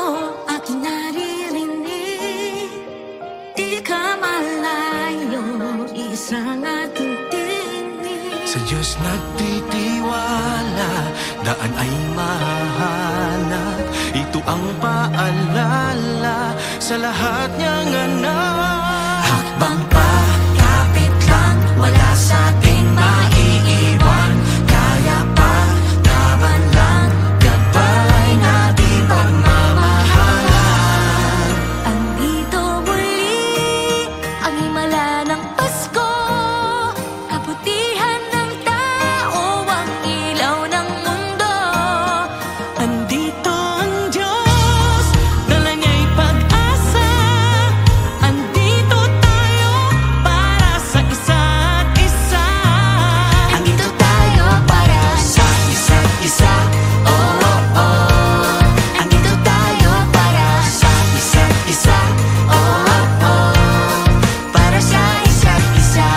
Speaker 2: aking naririnig, di ka malayo, isang ating tinig.
Speaker 3: Sa Diyos nagtitiwala, daan ay mahahanap. Ito ang paalala sa lahat niyang anak. Hakbang pa, kapit lang, wala sa ating maiiwan. Kaya pa, laban lang, gabay na di pagmamahalan.
Speaker 1: Andito muli ang himala ng Pasko, kabutihan ng tao, ang ilaw ng mundo.
Speaker 2: Andito ang Diyos, dala niya'y pag-asa. Andito tayo para sa isa't isa.
Speaker 1: Andito tayo para sa
Speaker 3: Isa't isa,
Speaker 1: oh, oh, oh. Andito tayo para sa
Speaker 3: isa't isa,
Speaker 1: oh, oh, oh. Para sa isa't isa.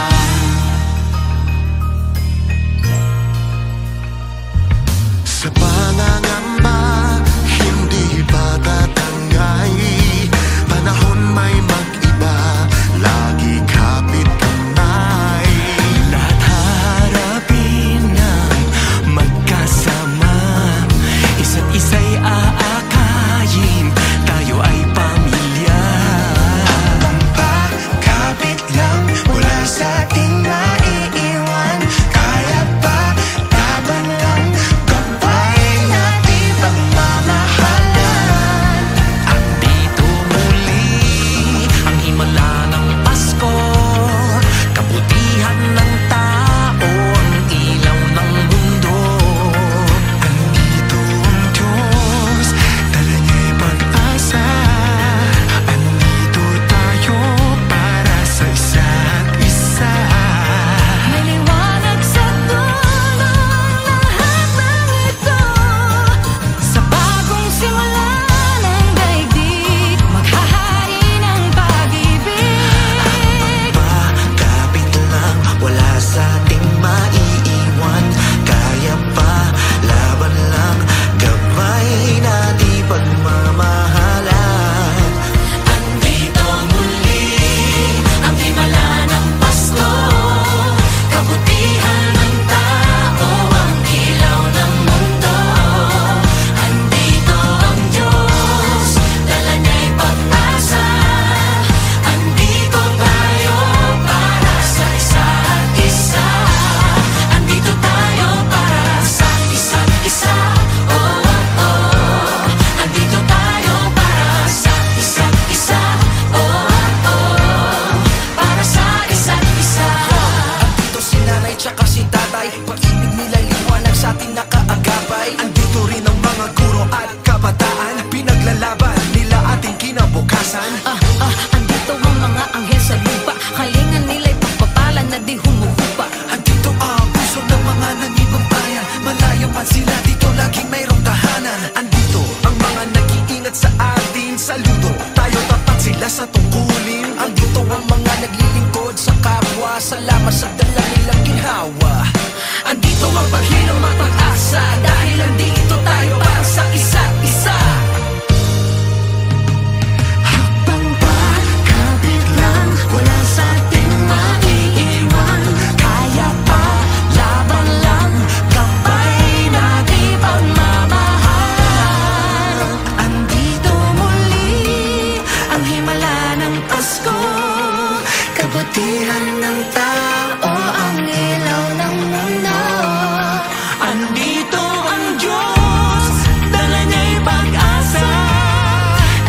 Speaker 3: sa pangangamba, hindi pa tatangay. Panahon may mag-iba, lagi kapit kamay. Lahat harapin ng magkasama, isa't isa'y aakayin, tayo ay pamilya. Kapit lang, wala sa ating maiiwan. Kaya pa, laban lang, gabay na di pagmamahalan. Andito muli ang himala ng Pasko, kabutihan ng tao, ang ilaw ng mundo. Andito ang Diyos, dala niya'y pag-asa. Andito tayo para sa isa't isa.
Speaker 1: May liwanag sa dulo lahat ng ito, sa bagong simula ng daigdig, maghahari ng pag-ibig.
Speaker 3: Kapit lang, wala sa ating maiiwan. Kaya pa, laban lang, gabay na di pagmamahalan. Andito muli ang himala ng Pasko, kabutihan ng tao, ang ilaw ng mundo. Andito ang Diyos, dala niya'y pag-asa. Andito tayo para sa isa't isa. dala nilang ginhawa. Andito ang paghilom at pag-asa, dahil andito tayo para sa isa't isa.
Speaker 2: Habang pagkabit lang, wala sa ating maiiwan. Kaya pa, laban lang, kapay na di pagmamahal. Andito muli ang himala ng Pasko, kabutihan ng tao, ang ilaw ng mundo.
Speaker 3: Andito ang Diyos, dala niya'y pag-asa.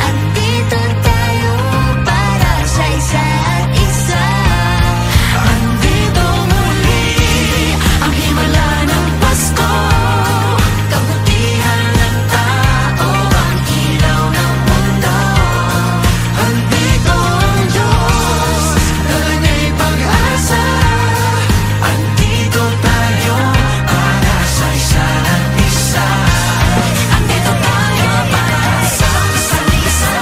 Speaker 1: Andito tayo para sa isa't isa.
Speaker 2: Andito muli ang himala ng Pasko, kabutihan ng tao, ang ilaw ng mundo. Andito ang Diyos, dala niya'y pag-asa. Andito tayo para sa isa't isa. Andito tayo para sa isa't isa.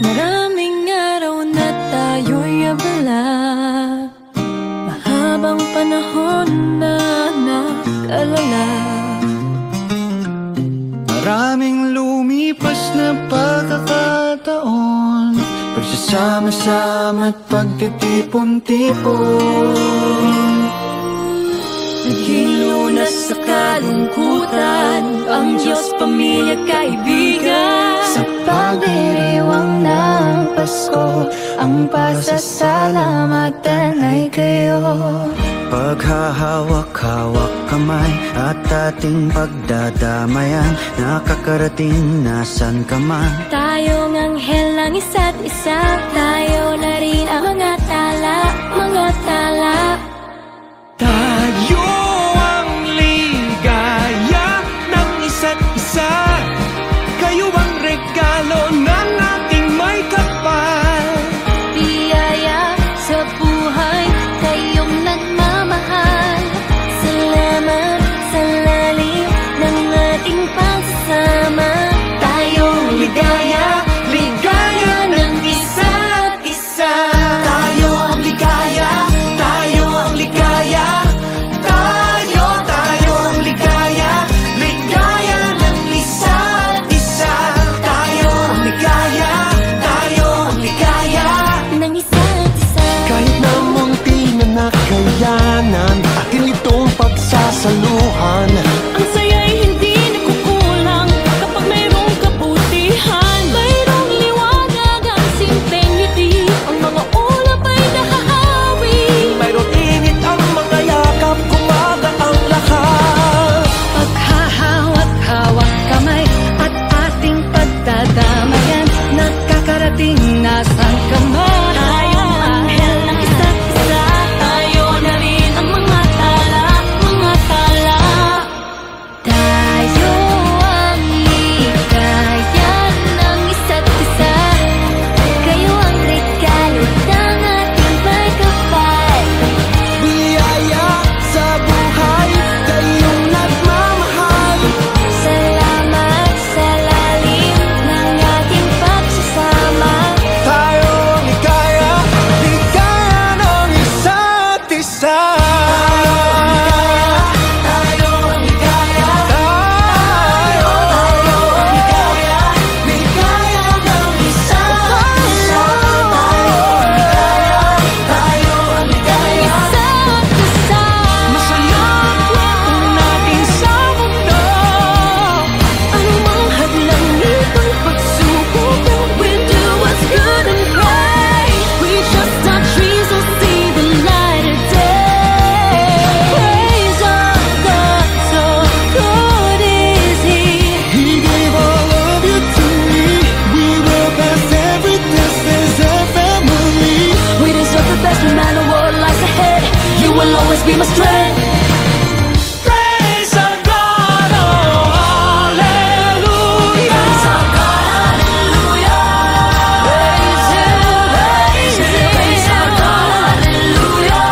Speaker 5: Maraming araw na tayo'y abala, mahabang panahon na nag-alala.
Speaker 6: Maraming lumipas na pagkakataon, pagsasama-sama at pagtitipon-tipon.
Speaker 5: Naghilunas sa kalungkutan, ang Diyos, pamilya, kaibigan.
Speaker 1: Sa pagdiriwang ng Pasko, ang pasasalamatan ay kayo.
Speaker 6: Paghahawak-hawak kamay at ating pagdadamayan, nakakarating nasan ka man.
Speaker 1: Tayong anghel ng isa't isa, tayo na rin ang mga tala, mga tala.
Speaker 3: Tayo ang ligaya ng isa't isa. Kayo ang regalo ng ating may kapal.
Speaker 1: Biyaya sa buhay, kayong nagmamahal. Salamat sa lalim ng ating pagsasama. Tayong ligaya, ligaya ng isa't isa.
Speaker 3: Tayo ang ligaya, tayo ang ligaya. Tayo ang ligaya, ligaya ng isa't isa. Tayo ang ligaya.
Speaker 2: be my strength. Praise our God, oh hallelujah. Praise our God, hallelujah. Praise Him, praise Him. Praise our God, hallelujah.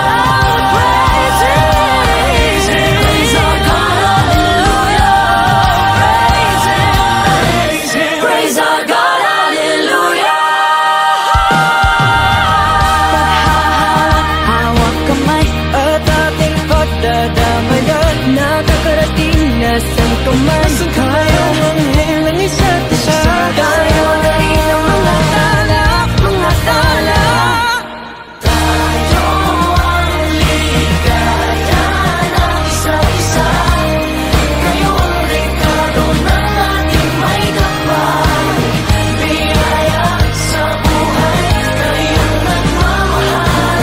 Speaker 2: Praise Him, praise Him. Praise our God, hallelujah. Praise Him, praise Him. Praise our God, hallelujah.
Speaker 5: Hawak kamay at ating pagdadamayan. Nakakarating na saan ka man. Tayo ang anghel ng isa't isa. Tayo na rin ang mga tala, mga tala.
Speaker 2: Tayo ang ligaya ng isa't isa. Kayo ang regalo ng ating may kapal. Biyaya sa buhay, kayong nagmamahal.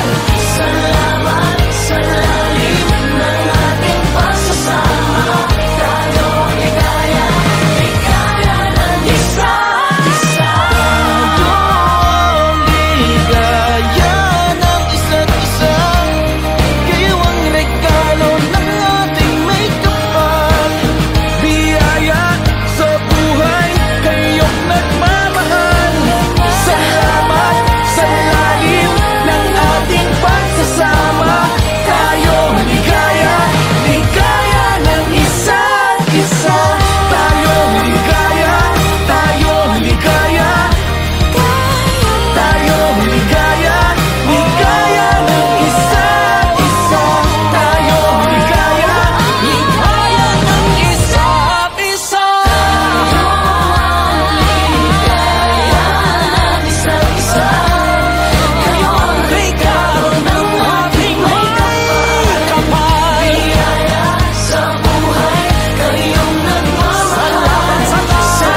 Speaker 2: Salamat sa lalim ng ating pagsasama. Tayo ang ligaya, ligaya ng isa't isa.
Speaker 3: Tayo ang ligaya ng isa't isa. Kayo ang regalo ng ating may kapal. Biyaya sa buhay, kayong nagmamahal. Salamat sa lalim ng ating pagsasama. Tayo ang ligaya, ligaya ng isa't isa. Tayo ang ligaya, tayo ang ligaya. Tayo ang ligaya, ligaya ng isa't isa. Tayo ang ligaya, ligaya ng isa't isa.
Speaker 2: Isa't isa. Kayo ang regalo ng ating may kapal. Biyaya sa buhay, kayong nagmamahal. Salamat sa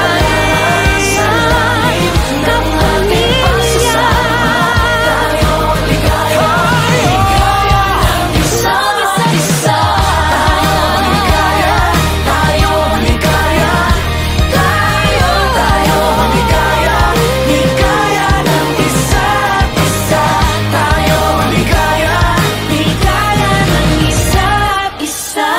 Speaker 2: lalim ng ating pagsasama. Tayo ang ligaya, ligaya ng isa't isa. Tayo ang ligaya, tayo ang ligaya. Tayo ang ligaya, ligaya ng isa't isa. Tayo ang ligaya, ligaya ng isa't isa.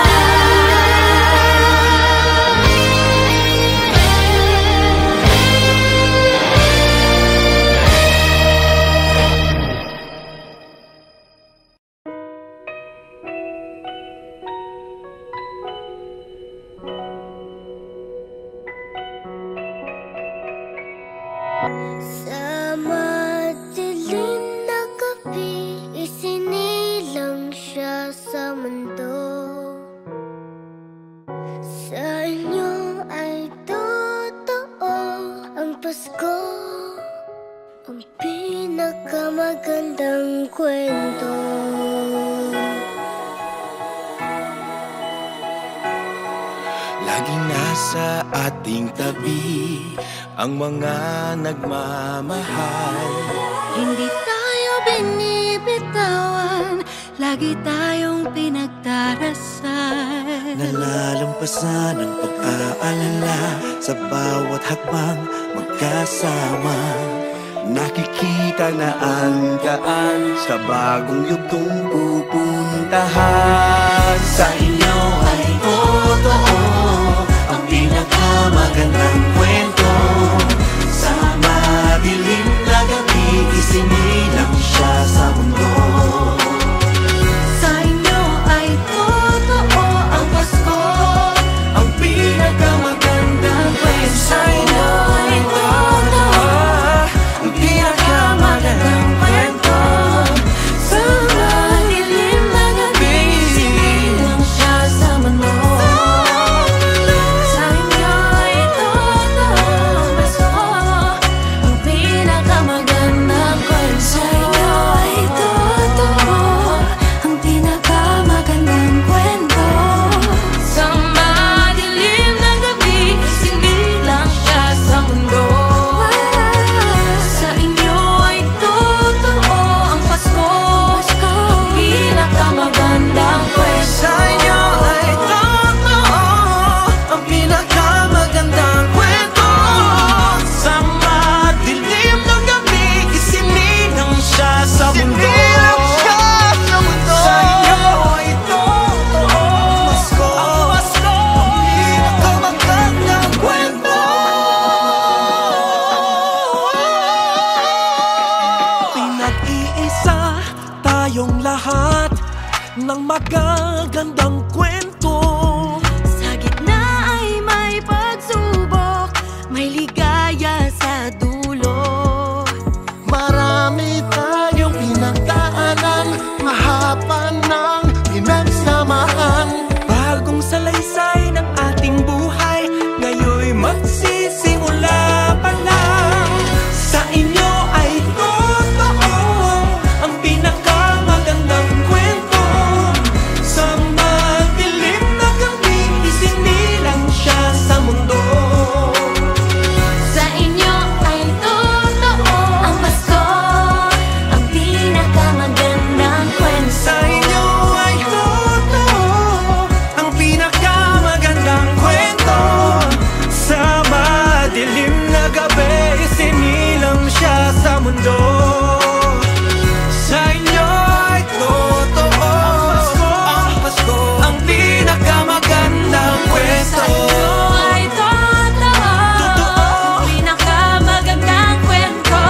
Speaker 1: Sa madilim na gabi, isinilang siya sa mundo. Sa inyo ay totoo ang Pasko, ang pinakamagandang kwento.
Speaker 3: Laging nasa ating tabi ang mga nagmamahal.
Speaker 5: Hindi tayo binibitawan, lagi tayong pinagdarasal.
Speaker 6: Nalalampasan ang pag-aalala sa bawat hakbang magkasama. Nakikita na ang daan sa bagong yugtong pupuntahan. Sa inyo ay totoo ang pinakamagandang kwento. Sa madilim na gabi, isinilang siya sa mundo.
Speaker 5: Sa inyo ay totoo ang Pasko,
Speaker 3: Ang pinakamagandang kwento. Sa inyo ay totoo ang pinakamagandang kwento.
Speaker 5: sa madilim na gabi, isinilang siya sa mundo. Sa inyo ay totoo
Speaker 3: ng magagandang kwento.
Speaker 2: Sa gitna ay may pagsubok, may ligaya sa dulo.
Speaker 6: Marami tayong pinagdaanan, mahaba ng pinagsamahan.
Speaker 3: Bagong salaysay ng ating buhay, ngayon'y magsisimula pa lang. Sa inyo ay totoo ang pinakamagandang kwento. Sa madilim na gabi, isinilang siya sa mundo.
Speaker 2: Sa inyo ay totoo ang Pasko, ang pinakamagandang kwento.
Speaker 3: Sa inyo ay totoo ang pinakamagandang kwento. Sa madilim na gabi, isinilang siya sa mundo. Sa inyo ay totoo ang Pasko, ang pinakamagandang kwento.
Speaker 2: Sa inyo ay totoo ang pinakamagandang kwento.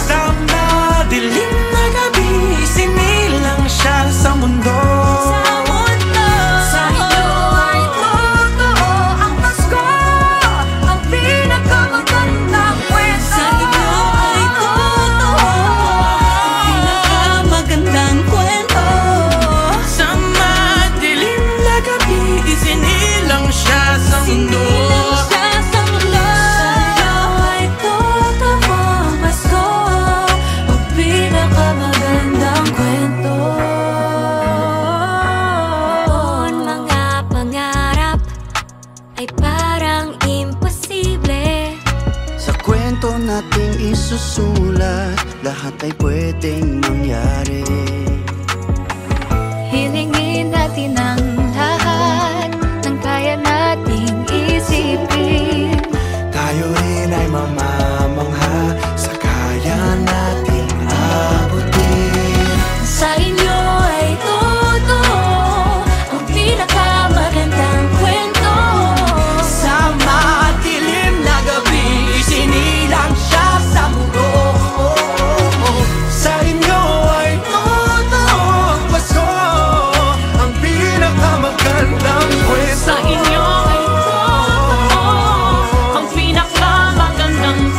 Speaker 3: Sa madilim na gabi, isinilang siya sa mundo.
Speaker 2: Sa mundo. Sa inyo ay totoo ang Pasko, ang pinakamagandang kwento. Sa inyo ay totoo ang pinakamagandang kwento.
Speaker 3: Sa madilim na gabi, isinilang siya sa mundo.
Speaker 2: Sinilang siya sa mundo. Sa inyo ay totoo ang Pasko, ang pinakamagandang kwento. Noon mga pangarap ay parang imposible.
Speaker 6: Sa kwento nating isusulat, lahat ay pwedeng mangyari.
Speaker 1: Hilingin natin ang lahat ng kaya nating isipin.
Speaker 3: Tayo rin ay mamamangha sa kaya nating abutin.
Speaker 2: Sa inyo ay totoo ang pinakamagandang kwento.
Speaker 3: Sa madilim na gabi, isinilang siya sa mundo. Sa inyo ay totoo ang Pasko, ang pinakamagandang kwento.
Speaker 2: Sa inyo ay totoo ang pinakamagandang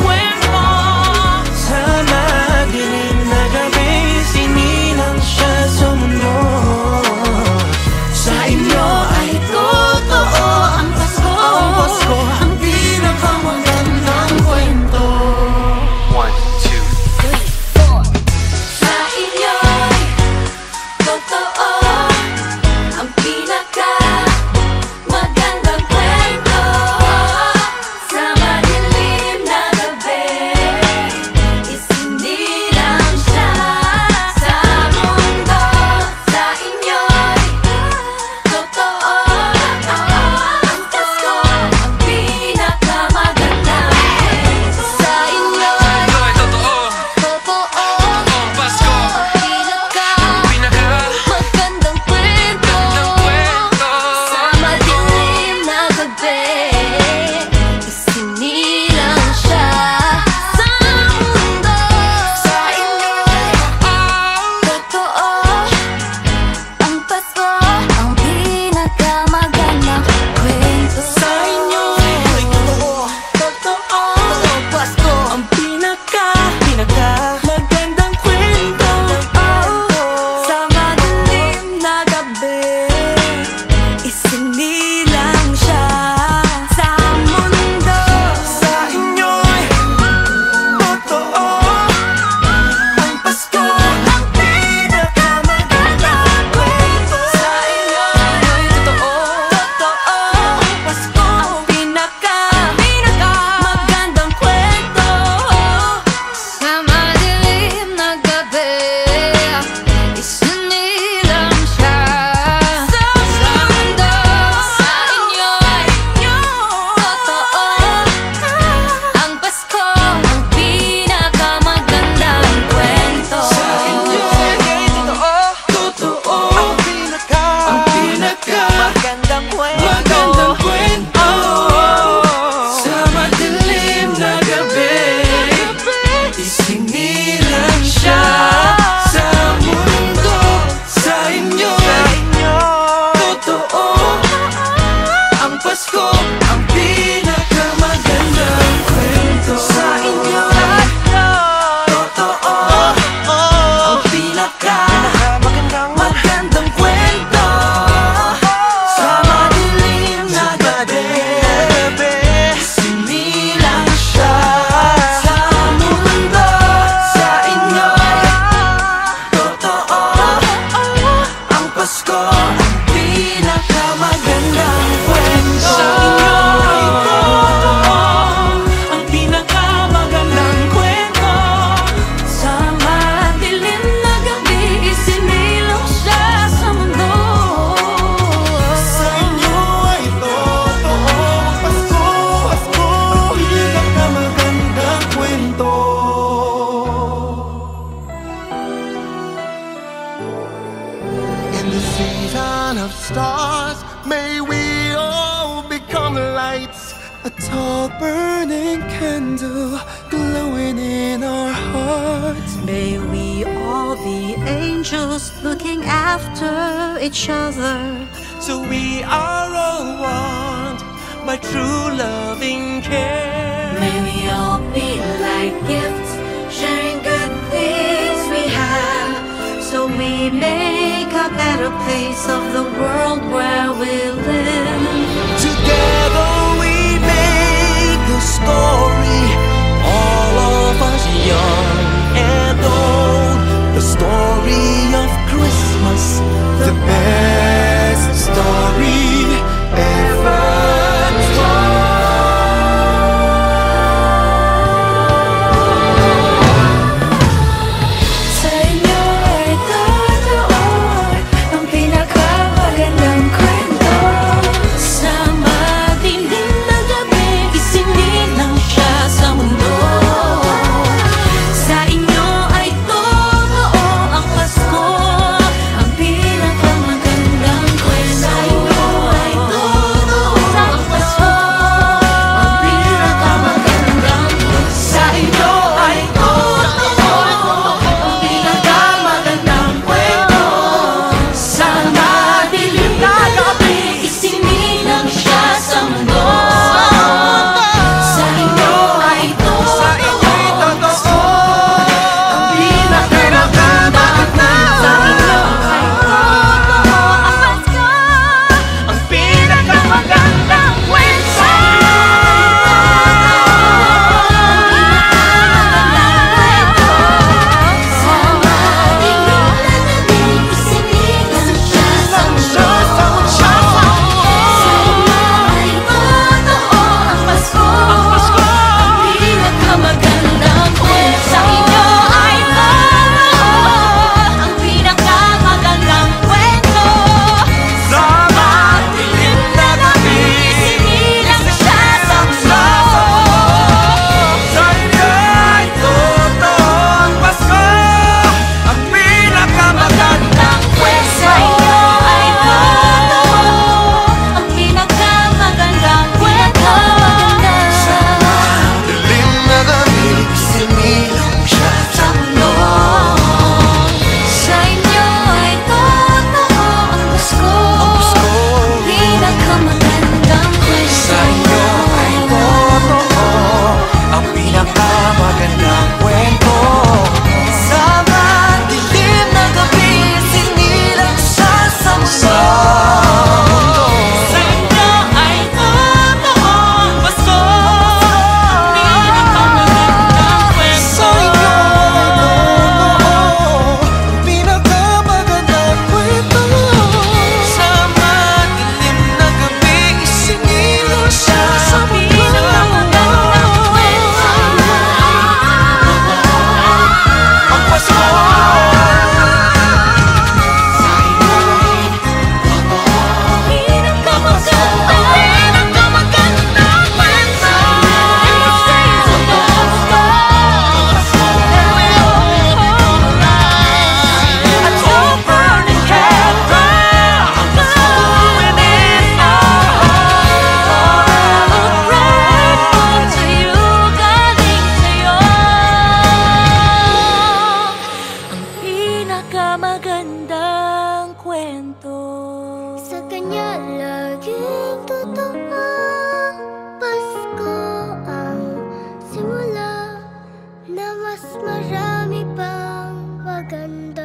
Speaker 4: a tall burning candle glowing in our hearts.
Speaker 2: May we all be angels looking after each other.
Speaker 4: So we are all one by true loving care.
Speaker 2: May we all be like gifts, sharing good things we have, so we make a better place of the world where we live.
Speaker 4: Together we make a story, all of us young and old. The story of Christmas, the best story ever told.
Speaker 2: Sa inyo ay totoo ang pinakamagandang kwento. Sa madilim na gabi, isinilang siya sa mundo. Sa inyo ay totoo ang Pasko, ang pinakamagandang kwento. Sa inyo ay totoo ang Pasko, ang pinakamagandang kwento. Sa inyo ay totoo ang pinakamagandang kwento. Sa madilim na gabi, isinilang siya sa mundo. Sa inyo ay totoo ang Pasko, ang pinakamagandang kwento. Sa inyo ay totoo ang Pasko, ang pinakamagandang kwento. Sa madilim na gabi, isinilang siya sa mundo. Sa inyo ay totoo ang Pasko, ang pinakamagandang kwento. Sa inyo ay totoo ang pinakamagandang kwento. Sa madilim na gabi, isinilang siya sa mundo.
Speaker 4: Sa inyo ay totoo ang Pasko, ang pinakamagandang
Speaker 2: Sa inyo ay totoo ang pinakamagandang kwento.
Speaker 6: Dilim na gabi, isinilang siya sa mundo.
Speaker 2: Sa inyo ay totoo ang Pasko, pinakamagandang kwento.
Speaker 6: Sa inyo ay totoo ang pinakamagandang kwento. Sa madilim na gabi, isinilang siya sa mundo.
Speaker 2: Sa inyo ay totoo ang Pasko, pinakamagandang kwento.
Speaker 6: Sa inyo ay totoo ang pinakamagandang kwento. Sa madilim na gabi, isinilang siya sa mundo. Ang Pasko.
Speaker 2: Magandang kwento.
Speaker 1: Sa kanya laging totoo, Pasko ang simula na mas marami pang maganda.